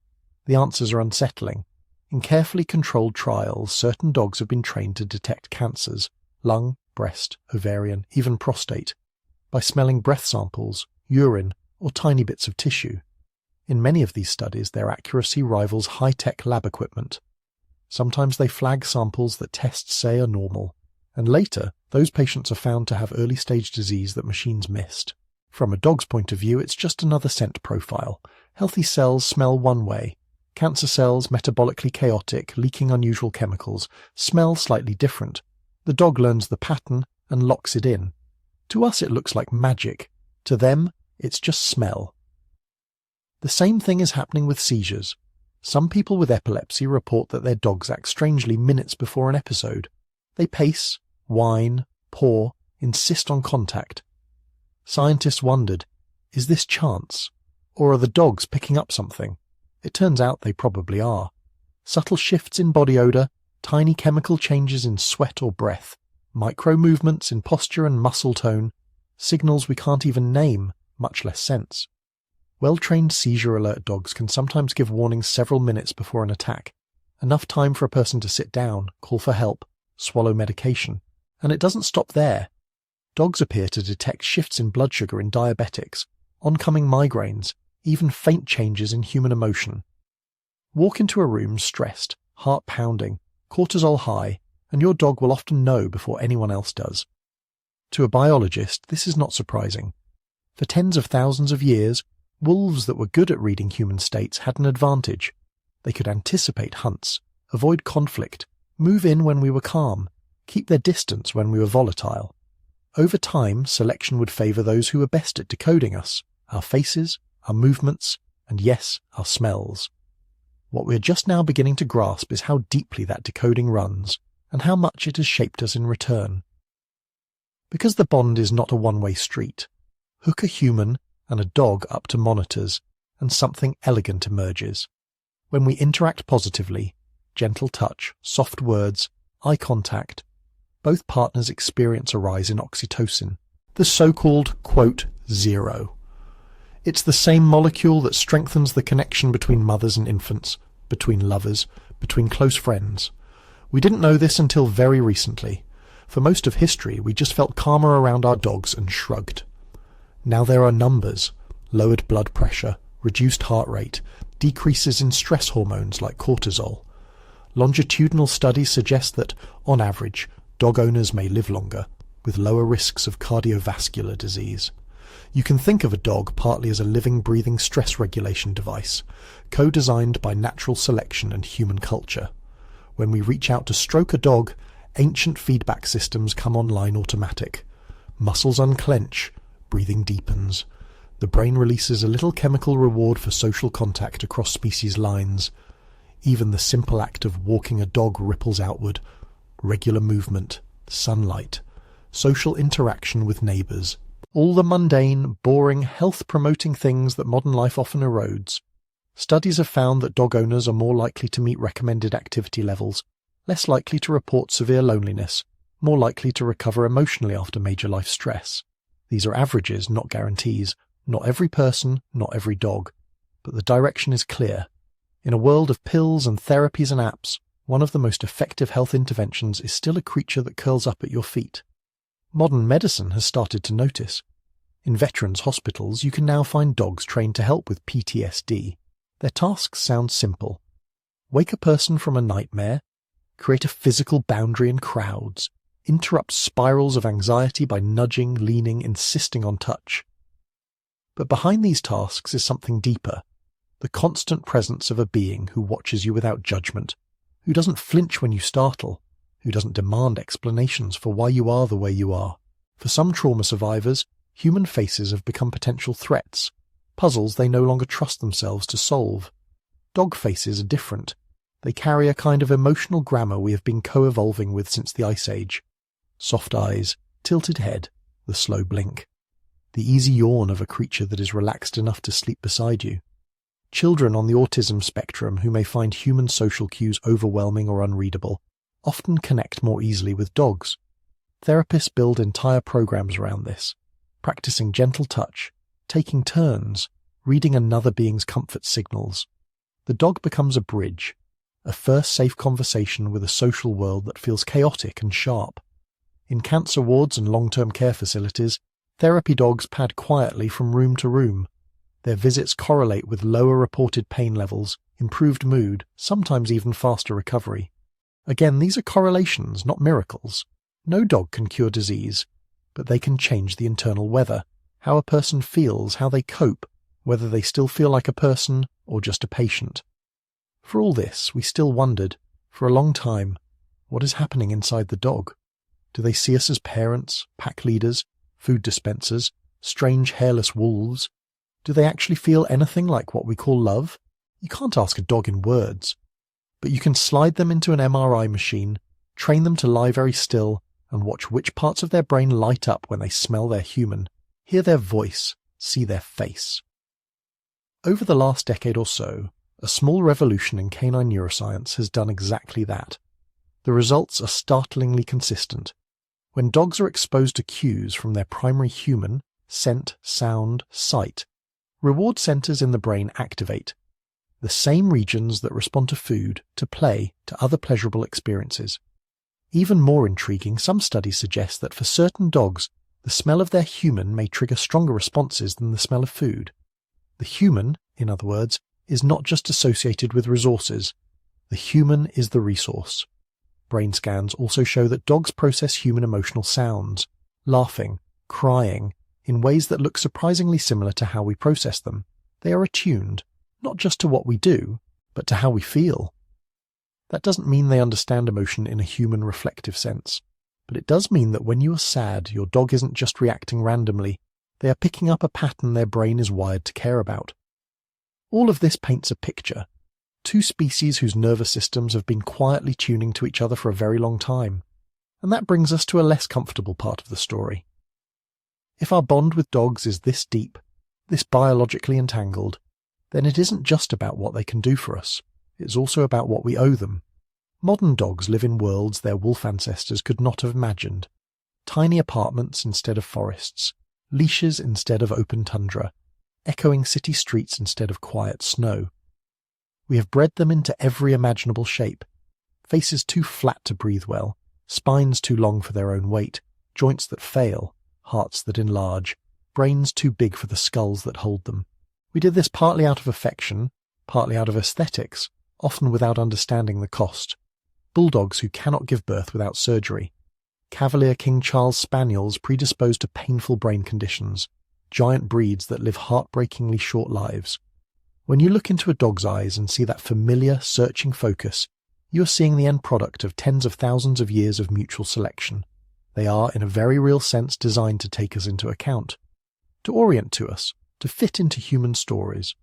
The answers are unsettling. In carefully controlled trials, certain dogs have been trained to detect cancers, lung, breast, ovarian, even prostate, by smelling breath samples, urine, or tiny bits of tissue. In many of these studies, their accuracy rivals high-tech lab equipment. Sometimes they flag samples that tests say are normal, and later, those patients are found to have early-stage disease that machines missed. From a dog's point of view, it's just another scent profile. Healthy cells smell one way. Cancer cells, metabolically chaotic, leaking unusual chemicals, smell slightly different. The dog learns the pattern and locks it in. To us, it looks like magic. To them, it's just smell. The same thing is happening with seizures. Some people with epilepsy report that their dogs act strangely minutes before an episode. They pace, whine, paw, insist on contact. Scientists wondered, is this chance? Or are the dogs picking up something? It turns out they probably are. Subtle shifts in body odor, Tiny chemical changes in sweat or breath, micro-movements in posture and muscle tone, signals we can't even name, much less sense. Well-trained seizure-alert dogs can sometimes give warnings several minutes before an attack, enough time for a person to sit down, call for help, swallow medication. And it doesn't stop there. Dogs appear to detect shifts in blood sugar in diabetics, oncoming migraines, even faint changes in human emotion. Walk into a room stressed, heart pounding, cortisol high, and your dog will often know before anyone else does. To a biologist, this is not surprising. For tens of thousands of years, wolves that were good at reading human states had an advantage. They could anticipate hunts, avoid conflict, move in when we were calm, keep their distance when we were volatile. Over time, selection would favour those who were best at decoding us, our faces, our movements, and yes, our smells. What we're just now beginning to grasp is how deeply that decoding runs, and how much it has shaped us in return. Because the bond is not a one-way street, hook a human and a dog up to monitors, and something elegant emerges. When we interact positively, gentle touch, soft words, eye contact, both partners experience a rise in oxytocin, the so-called, quote, zero. It's the same molecule that strengthens the connection between mothers and infants, between lovers, between close friends. We didn't know this until very recently. For most of history, we just felt calmer around our dogs and shrugged. Now there are numbers, lowered blood pressure, reduced heart rate, decreases in stress hormones like cortisol. Longitudinal studies suggest that, on average, dog owners may live longer, with lower risks of cardiovascular disease. You can think of a dog partly as a living, breathing stress regulation device, co-designed by natural selection and human culture. When we reach out to stroke a dog, ancient feedback systems come online automatic. Muscles unclench, breathing deepens. The brain releases a little chemical reward for social contact across species lines. Even the simple act of walking a dog ripples outward. Regular movement, sunlight, social interaction with neighbours. All the mundane, boring, health-promoting things that modern life often erodes. Studies have found that dog owners are more likely to meet recommended activity levels, less likely to report severe loneliness, more likely to recover emotionally after major life stress. These are averages, not guarantees. Not every person, not every dog. But the direction is clear. In a world of pills and therapies and apps, one of the most effective health interventions is still a creature that curls up at your feet. Modern medicine has started to notice. In veterans' hospitals, you can now find dogs trained to help with PTSD. Their tasks sound simple. Wake a person from a nightmare, create a physical boundary in crowds, interrupt spirals of anxiety by nudging, leaning, insisting on touch. But behind these tasks is something deeper, the constant presence of a being who watches you without judgment, who doesn't flinch when you startle, who doesn't demand explanations for why you are the way you are. For some trauma survivors, human faces have become potential threats, puzzles they no longer trust themselves to solve. Dog faces are different. They carry a kind of emotional grammar we have been co-evolving with since the Ice Age. Soft eyes, tilted head, the slow blink. The easy yawn of a creature that is relaxed enough to sleep beside you. Children on the autism spectrum who may find human social cues overwhelming or unreadable often connect more easily with dogs. Therapists build entire programs around this, practicing gentle touch, taking turns, reading another being's comfort signals. The dog becomes a bridge, a first safe conversation with a social world that feels chaotic and sharp. In cancer wards and long-term care facilities, therapy dogs pad quietly from room to room. Their visits correlate with lower reported pain levels, improved mood, sometimes even faster recovery. Again, these are correlations, not miracles. No dog can cure disease, but they can change the internal weather, how a person feels, how they cope, whether they still feel like a person or just a patient. For all this, we still wondered, for a long time, what is happening inside the dog? Do they see us as parents, pack leaders, food dispensers, strange hairless wolves? Do they actually feel anything like what we call love? You can't ask a dog in words. But you can slide them into an MRI machine, train them to lie very still, and watch which parts of their brain light up when they smell their human, hear their voice, see their face. Over the last decade or so, a small revolution in canine neuroscience has done exactly that. The results are startlingly consistent. When dogs are exposed to cues from their primary human, scent, sound, sight, reward centers in the brain activate, the same regions that respond to food, to play, to other pleasurable experiences. Even more intriguing, some studies suggest that for certain dogs, the smell of their human may trigger stronger responses than the smell of food. The human, in other words, is not just associated with resources. The human is the resource. Brain scans also show that dogs process human emotional sounds, laughing, crying, in ways that look surprisingly similar to how we process them. They are attuned, not just to what we do, but to how we feel. That doesn't mean they understand emotion in a human reflective sense, but it does mean that when you are sad, your dog isn't just reacting randomly. They are picking up a pattern their brain is wired to care about. All of this paints a picture. Two species whose nervous systems have been quietly tuning to each other for a very long time. And that brings us to a less comfortable part of the story. If our bond with dogs is this deep, this biologically entangled, then it isn't just about what they can do for us. It's also about what we owe them. Modern dogs live in worlds their wolf ancestors could not have imagined. Tiny apartments instead of forests, leashes instead of open tundra, echoing city streets instead of quiet snow. We have bred them into every imaginable shape. Faces too flat to breathe well, spines too long for their own weight, joints that fail, hearts that enlarge, brains too big for the skulls that hold them. We did this partly out of affection, partly out of aesthetics, often without understanding the cost. Bulldogs who cannot give birth without surgery. Cavalier King Charles Spaniels predisposed to painful brain conditions. Giant breeds that live heartbreakingly short lives. When you look into a dog's eyes and see that familiar, searching focus, you are seeing the end product of tens of thousands of years of mutual selection. They are, in a very real sense, designed to take us into account, to orient to us, to fit into human stories.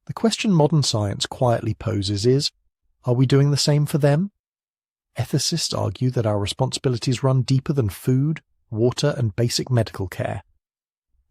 The question modern science quietly poses is, are we doing the same for them? Ethicists argue that our responsibilities run deeper than food, water, and basic medical care.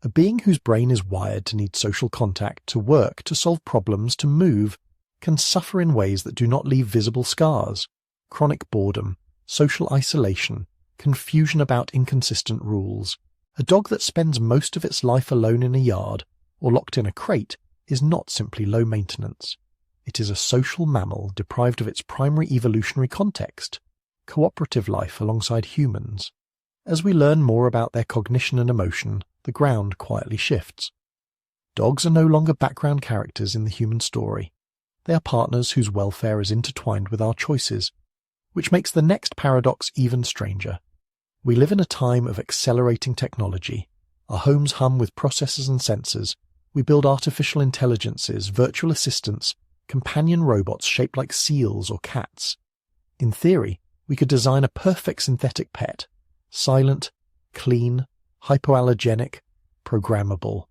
A being whose brain is wired to need social contact, to work, to solve problems, to move, can suffer in ways that do not leave visible scars. Chronic boredom, social isolation, confusion about inconsistent rules. A dog that spends most of its life alone in a yard, or locked in a crate, is not simply low maintenance. It is a social mammal deprived of its primary evolutionary context, cooperative life alongside humans. As we learn more about their cognition and emotion, the ground quietly shifts. Dogs are no longer background characters in the human story. They are partners whose welfare is intertwined with our choices, which makes the next paradox even stranger. We live in a time of accelerating technology. Our homes hum with processors and sensors. We build artificial intelligences, virtual assistants, companion robots shaped like seals or cats. In theory, we could design a perfect synthetic pet, silent, clean, hypoallergenic, programmable.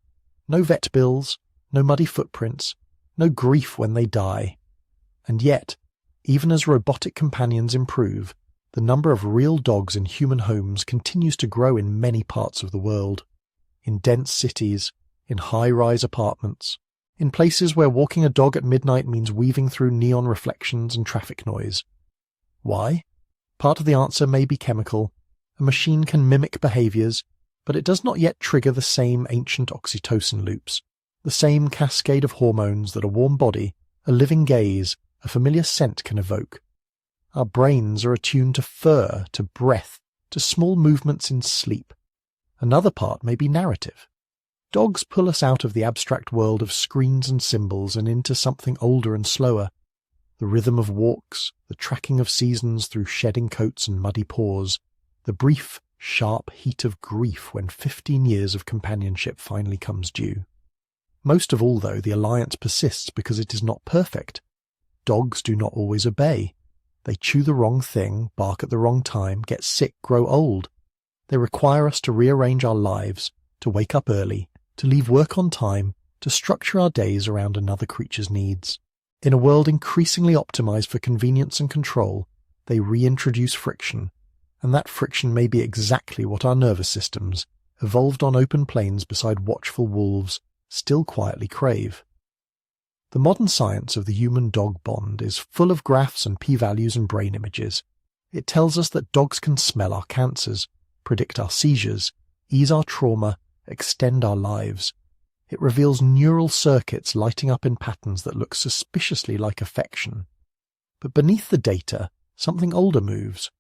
No vet bills, no muddy footprints, no grief when they die. And yet, even as robotic companions improve, the number of real dogs in human homes continues to grow in many parts of the world. In dense cities, in high-rise apartments, in places where walking a dog at midnight means weaving through neon reflections and traffic noise. Why? Part of the answer may be chemical. A machine can mimic behaviors, but it does not yet trigger the same ancient oxytocin loops, the same cascade of hormones that a warm body, a living gaze, a familiar scent can evoke. Our brains are attuned to fur, to breath, to small movements in sleep. Another part may be narrative. Dogs pull us out of the abstract world of screens and symbols and into something older and slower. The rhythm of walks, the tracking of seasons through shedding coats and muddy paws, the brief, sharp heat of grief when 15 years of companionship finally comes due. Most of all, though, the alliance persists because it is not perfect. Dogs do not always obey. They chew the wrong thing, bark at the wrong time, get sick, grow old. They require us to rearrange our lives, to wake up early, to leave work on time, to structure our days around another creature's needs. In a world increasingly optimized for convenience and control, they reintroduce friction, and that friction may be exactly what our nervous systems, evolved on open plains beside watchful wolves, still quietly crave. The modern science of the human-dog bond is full of graphs and p-values and brain images. It tells us that dogs can smell our cancers, predict our seizures, ease our trauma, extend our lives. It reveals neural circuits lighting up in patterns that look suspiciously like affection. But beneath the data, something older moves.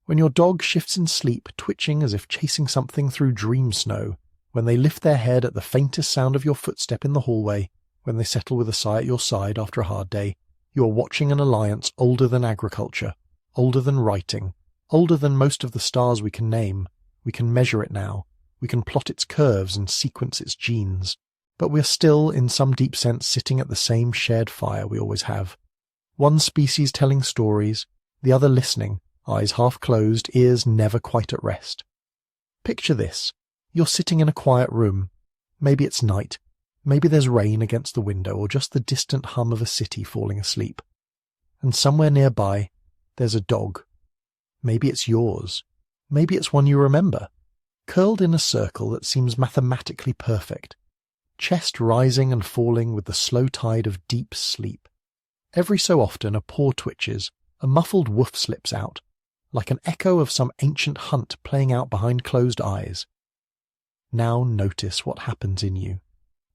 When your dog shifts in sleep, twitching as if chasing something through dream snow, when they lift their head at the faintest sound of your footstep in the hallway, when they settle with a sigh at your side after a hard day, you are watching an alliance older than agriculture, older than writing, older than most of the stars we can name. We can measure it now. We can plot its curves and sequence its genes. But we're still, in some deep sense, sitting at the same shared fire we always have. One species telling stories, the other listening, eyes half closed, ears never quite at rest. Picture this. You're sitting in a quiet room. Maybe it's night. Maybe there's rain against the window or just the distant hum of a city falling asleep. And somewhere nearby, there's a dog. Maybe it's yours. Maybe it's one you remember, curled in a circle that seems mathematically perfect, chest rising and falling with the slow tide of deep sleep. Every so often a paw twitches, a muffled woof slips out, like an echo of some ancient hunt playing out behind closed eyes. Now notice what happens in you.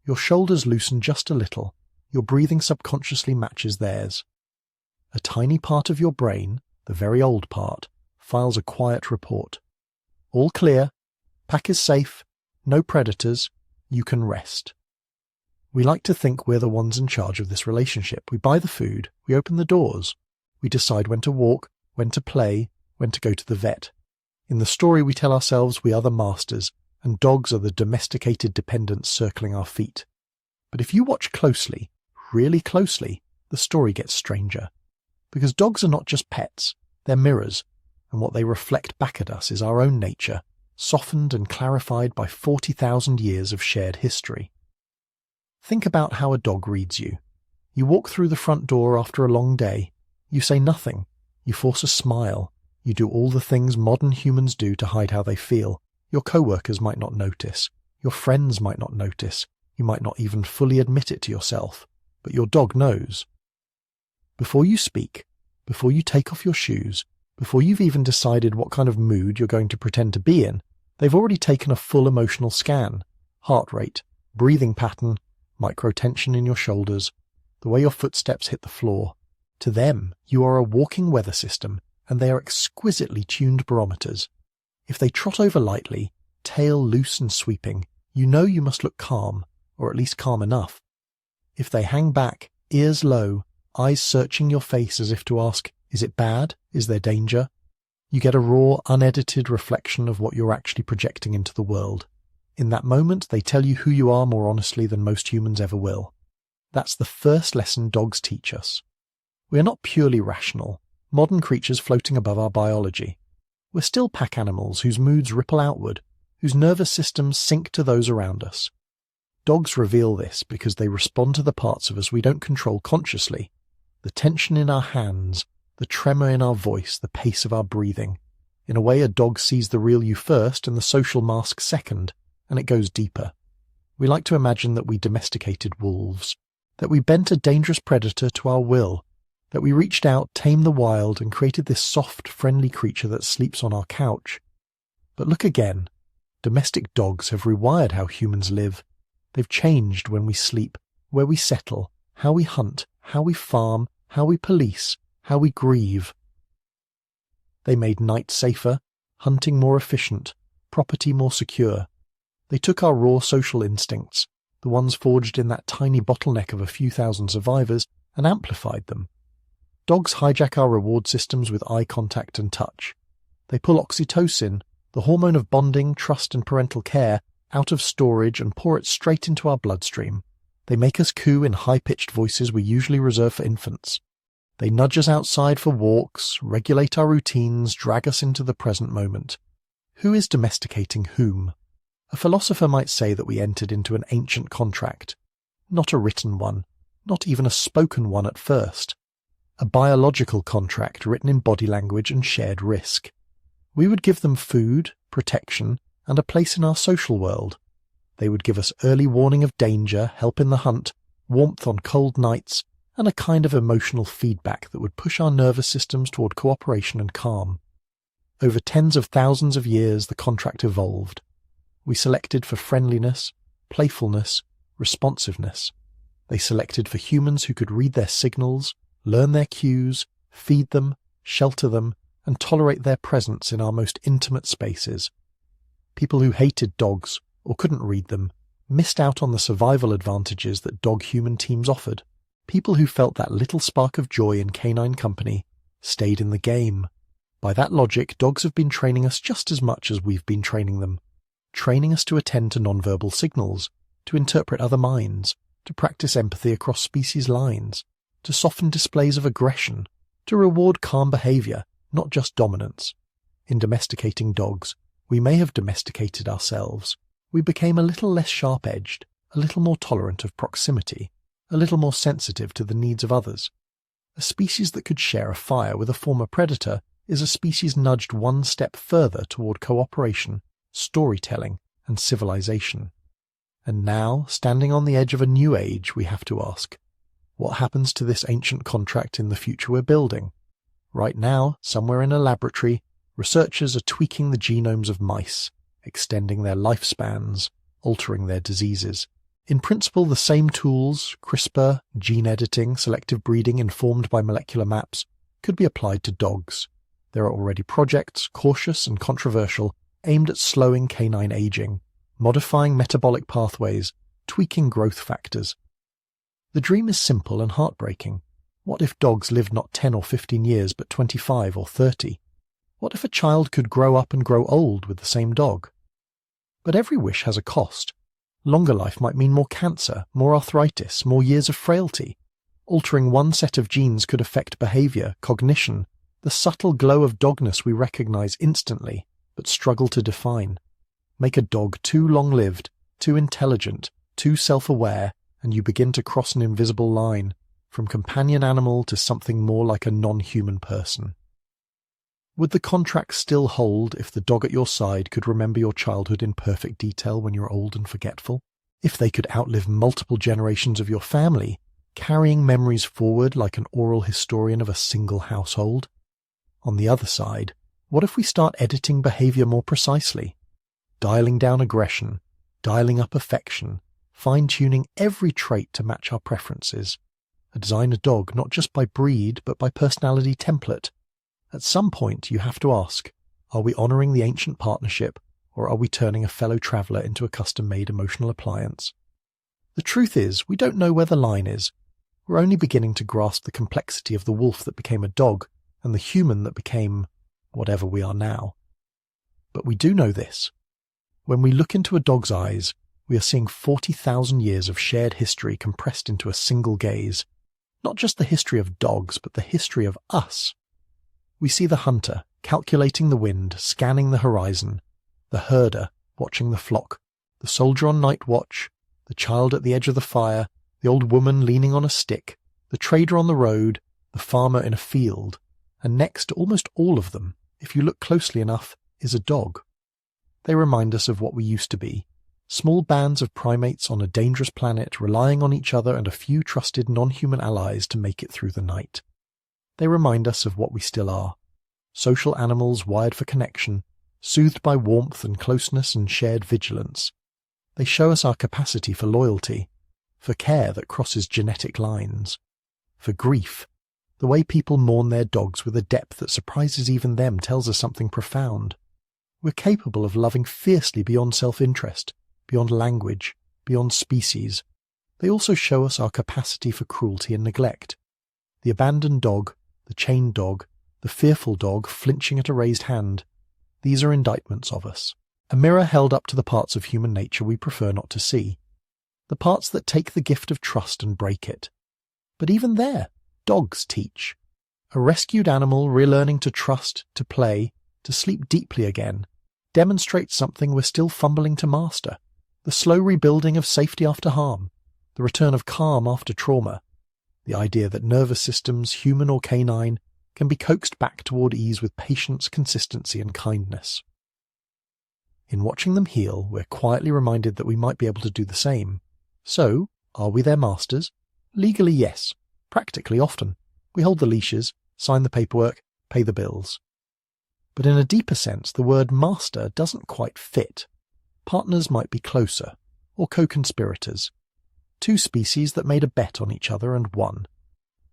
Your shoulders loosen just a little, your breathing subconsciously matches theirs. A tiny part of your brain, the very old part, files a quiet report. All clear, pack is safe, no predators, you can rest. We like to think we're the ones in charge of this relationship. We buy the food, we open the doors, we decide when to walk, when to play, when to go to the vet. In the story we tell ourselves we are the masters, and dogs are the domesticated dependents circling our feet. But if you watch closely, really closely, the story gets stranger. Because dogs are not just pets, they're mirrors, and what they reflect back at us is our own nature, softened and clarified by 40,000 years of shared history. Think about how a dog reads you. You walk through the front door after a long day. You say nothing. You force a smile. You do all the things modern humans do to hide how they feel. Your co-workers might not notice. Your friends might not notice. You might not even fully admit it to yourself. But your dog knows. Before you speak, before you take off your shoes, before you've even decided what kind of mood you're going to pretend to be in, they've already taken a full emotional scan. Heart rate, breathing pattern, microtension in your shoulders, the way your footsteps hit the floor. To them, you are a walking weather system, and they are exquisitely tuned barometers. If they trot over lightly, tail loose and sweeping, you know you must look calm, or at least calm enough. If they hang back, ears low, eyes searching your face as if to ask, is it bad? Is there danger? You get a raw, unedited reflection of what you're actually projecting into the world. In that moment, they tell you who you are more honestly than most humans ever will. That's the first lesson dogs teach us. We are not purely rational, modern creatures floating above our biology. We're still pack animals whose moods ripple outward, whose nervous systems sync to those around us. Dogs reveal this because they respond to the parts of us we don't control consciously. The tension in our hands, the tremor in our voice, the pace of our breathing. In a way, a dog sees the real you first and the social mask second, and it goes deeper. We like to imagine that we domesticated wolves, that we bent a dangerous predator to our will, that we reached out, tamed the wild, and created this soft, friendly creature that sleeps on our couch. But look again. Domestic dogs have rewired how humans live. They've changed when we sleep, where we settle, how we hunt, how we farm, how we police, how we grieve. They made night safer, hunting more efficient, property more secure. They took our raw social instincts, the ones forged in that tiny bottleneck of a few thousand survivors, and amplified them. Dogs hijack our reward systems with eye contact and touch. They pull oxytocin, the hormone of bonding, trust and parental care, out of storage and pour it straight into our bloodstream. They make us coo in high-pitched voices we usually reserve for infants. They nudge us outside for walks, regulate our routines, drag us into the present moment. Who is domesticating whom? A philosopher might say that we entered into an ancient contract. Not a written one, not even a spoken one at first. A biological contract written in body language and shared risk. We would give them food, protection, and a place in our social world. They would give us early warning of danger, help in the hunt, warmth on cold nights, and a kind of emotional feedback that would push our nervous systems toward cooperation and calm. Over tens of thousands of years, the contract evolved. We selected for friendliness, playfulness, responsiveness. They selected for humans who could read their signals, learn their cues, feed them, shelter them, and tolerate their presence in our most intimate spaces. People who hated dogs or couldn't read them missed out on the survival advantages that dog-human teams offered. People who felt that little spark of joy in canine company stayed in the game. By that logic, dogs have been training us just as much as we've been training them, training us to attend to nonverbal signals, to interpret other minds, to practice empathy across species lines, to soften displays of aggression, to reward calm behavior, not just dominance. In domesticating dogs, we may have domesticated ourselves. We became a little less sharp-edged, a little more tolerant of proximity, a little more sensitive to the needs of others. A species that could share a fire with a former predator is a species nudged one step further toward cooperation, storytelling, and civilization. And now, standing on the edge of a new age, we have to ask, what happens to this ancient contract in the future we're building? Right now, somewhere in a laboratory, researchers are tweaking the genomes of mice, extending their lifespans, altering their diseases. In principle, the same tools, CRISPR, gene editing, selective breeding informed by molecular maps, could be applied to dogs. There are already projects, cautious and controversial, aimed at slowing canine aging, modifying metabolic pathways, tweaking growth factors. The dream is simple and heartbreaking. What if dogs lived not 10 or 15 years but 25 or 30? What if a child could grow up and grow old with the same dog? But every wish has a cost. Longer life might mean more cancer, more arthritis, more years of frailty. Altering one set of genes could affect behavior, cognition, the subtle glow of dogness we recognize instantly, but struggle to define. Make a dog too long-lived, too intelligent, too self-aware, and you begin to cross an invisible line, from companion animal to something more like a non-human person. Would the contract still hold if the dog at your side could remember your childhood in perfect detail when you're old and forgetful? If they could outlive multiple generations of your family, carrying memories forward like an oral historian of a single household? On the other side, what if we start editing behavior more precisely? Dialing down aggression, dialing up affection, fine-tuning every trait to match our preferences. Design a dog not just by breed, but by personality template. At some point, you have to ask, are we honoring the ancient partnership, or are we turning a fellow traveler into a custom-made emotional appliance? The truth is, we don't know where the line is. We're only beginning to grasp the complexity of the wolf that became a dog, and the human that became whatever we are now. But we do know this. When we look into a dog's eyes, we are seeing 40,000 years of shared history compressed into a single gaze. Not just the history of dogs, but the history of us. We see the hunter, calculating the wind, scanning the horizon, the herder, watching the flock, the soldier on night watch, the child at the edge of the fire, the old woman leaning on a stick, the trader on the road, the farmer in a field, and next to almost all of them, if you look closely enough, is a dog. They remind us of what we used to be, small bands of primates on a dangerous planet relying on each other and a few trusted non-human allies to make it through the night. They remind us of what we still are, social animals wired for connection, soothed by warmth and closeness and shared vigilance. They show us our capacity for loyalty, for care that crosses genetic lines, for grief. The way people mourn their dogs with a depth that surprises even them tells us something profound. We're capable of loving fiercely beyond self-interest, beyond language, beyond species. They also show us our capacity for cruelty and neglect. The abandoned dog, the chained dog, the fearful dog flinching at a raised hand. These are indictments of us. A mirror held up to the parts of human nature we prefer not to see. The parts that take the gift of trust and break it. But even there, dogs teach. A rescued animal relearning to trust, to play, to sleep deeply again, demonstrates something we're still fumbling to master. The slow rebuilding of safety after harm, the return of calm after trauma, the idea that nervous systems, human or canine, can be coaxed back toward ease with patience, consistency, and kindness. In watching them heal, we're quietly reminded that we might be able to do the same. So, are we their masters? Legally, yes. Practically, often. We hold the leashes, sign the paperwork, pay the bills. But in a deeper sense, the word master doesn't quite fit. Partners might be closer, or co-conspirators. Two species that made a bet on each other and won.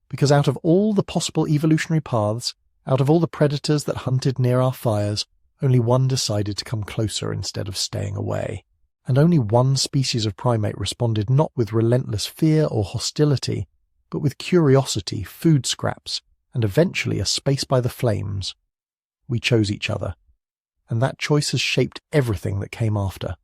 Because out of all the possible evolutionary paths, out of all the predators that hunted near our fires, only one decided to come closer instead of staying away. And only one species of primate responded not with relentless fear or hostility, but with curiosity, food scraps, and eventually a space by the flames. We chose each other. And that choice has shaped everything that came after.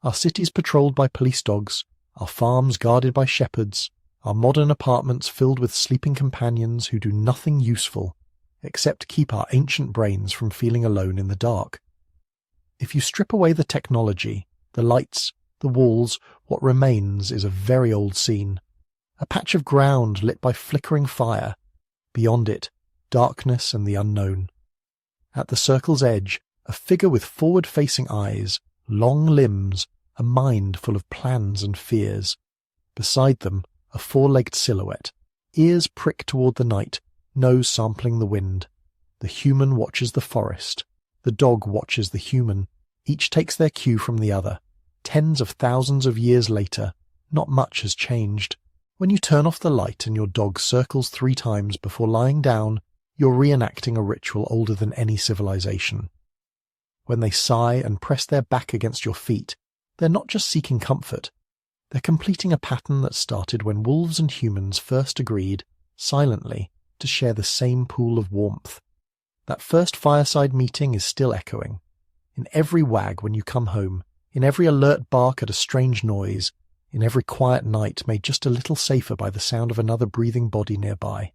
Our cities patrolled by police dogs, our farms guarded by shepherds, our modern apartments filled with sleeping companions who do nothing useful except keep our ancient brains from feeling alone in the dark. If you strip away the technology, the lights, the walls, what remains is a very old scene. A patch of ground lit by flickering fire. Beyond it, darkness and the unknown. At the circle's edge, a figure with forward-facing eyes, long limbs, a mind full of plans and fears. Beside them, a four-legged silhouette, ears pricked toward the night, nose sampling the wind. The human watches the forest. The dog watches the human. Each takes their cue from the other. Tens of thousands of years later, not much has changed. When you turn off the light and your dog circles 3 times before lying down, you're reenacting a ritual older than any civilization. When they sigh and press their back against your feet, they're not just seeking comfort. They're completing a pattern that started when wolves and humans first agreed, silently, to share the same pool of warmth. That first fireside meeting is still echoing. In every wag when you come home, in every alert bark at a strange noise, in every quiet night made just a little safer by the sound of another breathing body nearby.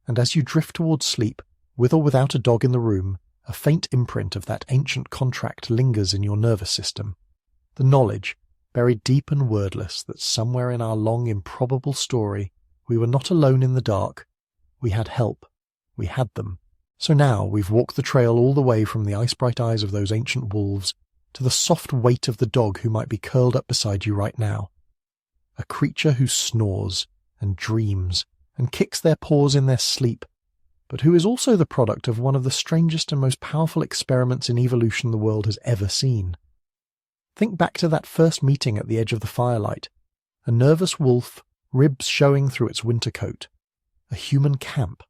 And as you drift towards sleep, with or without a dog in the room, a faint imprint of that ancient contract lingers in your nervous system. The knowledge, buried deep and wordless, that somewhere in our long improbable story, we were not alone in the dark. We had help. We had them. So now we've walked the trail all the way from the ice-bright eyes of those ancient wolves to the soft weight of the dog who might be curled up beside you right now. A creature who snores and dreams and kicks their paws in their sleep, but who is also the product of one of the strangest and most powerful experiments in evolution the world has ever seen. Think back to that first meeting at the edge of the firelight. A nervous wolf, ribs showing through its winter coat. A human camp,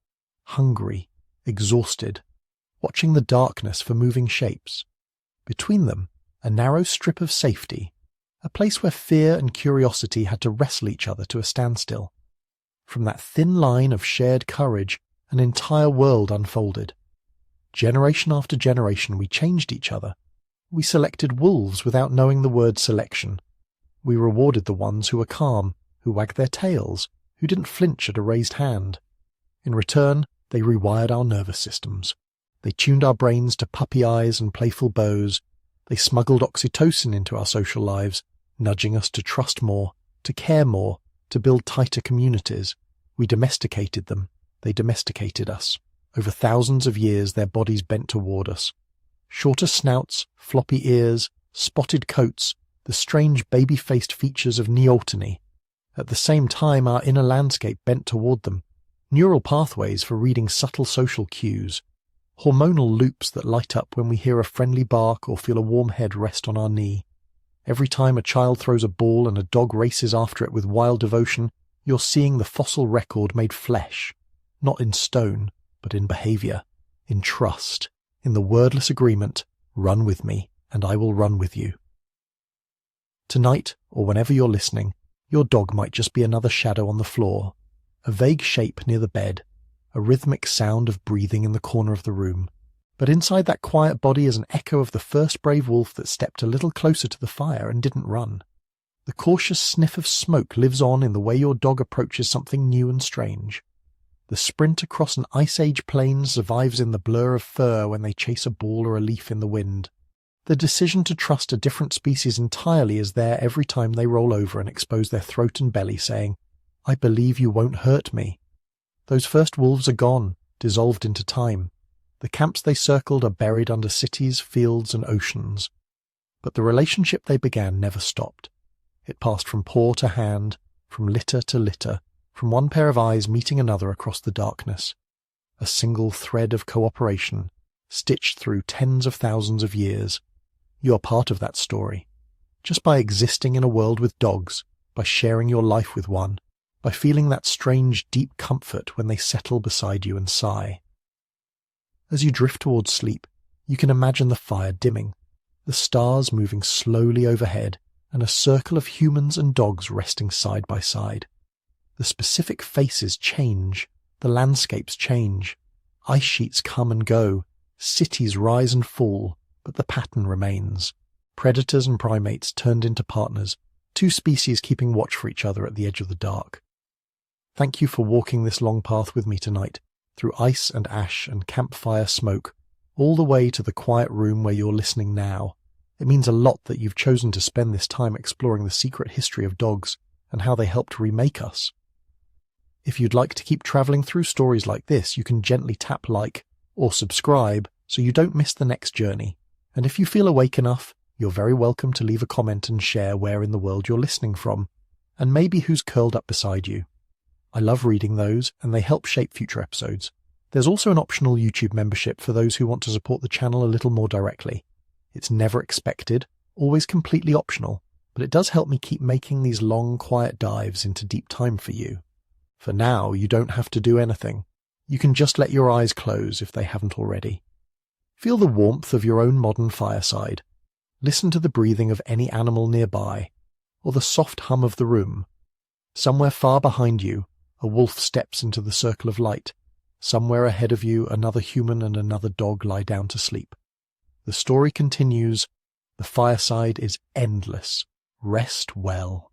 hungry, exhausted, watching the darkness for moving shapes. Between them, a narrow strip of safety, a place where fear and curiosity had to wrestle each other to a standstill. From that thin line of shared courage, an entire world unfolded. Generation after generation, we changed each other. We selected wolves without knowing the word selection. We rewarded the ones who were calm, who wagged their tails, who didn't flinch at a raised hand. In return, they rewired our nervous systems. They tuned our brains to puppy eyes and playful bows. They smuggled oxytocin into our social lives, nudging us to trust more, to care more, to build tighter communities. We domesticated them. They domesticated us. Over thousands of years, their bodies bent toward us. Shorter snouts, floppy ears, spotted coats, the strange baby-faced features of neoteny. At the same time, our inner landscape bent toward them. Neural pathways for reading subtle social cues. Hormonal loops that light up when we hear a friendly bark or feel a warm head rest on our knee. Every time a child throws a ball and a dog races after it with wild devotion, you're seeing the fossil record made flesh. Not in stone, but in behavior, in trust, in the wordless agreement, run with me, and I will run with you. Tonight, or whenever you're listening, your dog might just be another shadow on the floor, a vague shape near the bed, a rhythmic sound of breathing in the corner of the room. But inside that quiet body is an echo of the first brave wolf that stepped a little closer to the fire and didn't run. The cautious sniff of smoke lives on in the way your dog approaches something new and strange. The sprint across an ice-age plain survives in the blur of fur when they chase a ball or a leaf in the wind. The decision to trust a different species entirely is there every time they roll over and expose their throat and belly, saying, "I believe you won't hurt me." Those first wolves are gone, dissolved into time. The camps they circled are buried under cities, fields, and oceans. But the relationship they began never stopped. It passed from paw to hand, from litter to litter, from one pair of eyes meeting another across the darkness. A single thread of cooperation, stitched through tens of thousands of years. You are part of that story. Just by existing in a world with dogs, by sharing your life with one, by feeling that strange deep comfort when they settle beside you and sigh. As you drift towards sleep, you can imagine the fire dimming, the stars moving slowly overhead, and a circle of humans and dogs resting side by side. The specific faces change, the landscapes change, ice sheets come and go, cities rise and fall, but the pattern remains. Predators and primates turned into partners, two species keeping watch for each other at the edge of the dark. Thank you for walking this long path with me tonight, through ice and ash and campfire smoke, all the way to the quiet room where you're listening now. It means a lot that you've chosen to spend this time exploring the secret history of dogs and how they helped remake us. If you'd like to keep traveling through stories like this, you can gently tap like or subscribe so you don't miss the next journey. And if you feel awake enough, you're very welcome to leave a comment and share where in the world you're listening from, and maybe who's curled up beside you. I love reading those, and they help shape future episodes. There's also an optional YouTube membership for those who want to support the channel a little more directly. It's never expected, always completely optional, but it does help me keep making these long, quiet dives into deep time for you. For now, you don't have to do anything. You can just let your eyes close if they haven't already. Feel the warmth of your own modern fireside. Listen to the breathing of any animal nearby, or the soft hum of the room. Somewhere far behind you, a wolf steps into the circle of light. Somewhere ahead of you, another human and another dog lie down to sleep. The story continues. The fireside is endless. Rest well.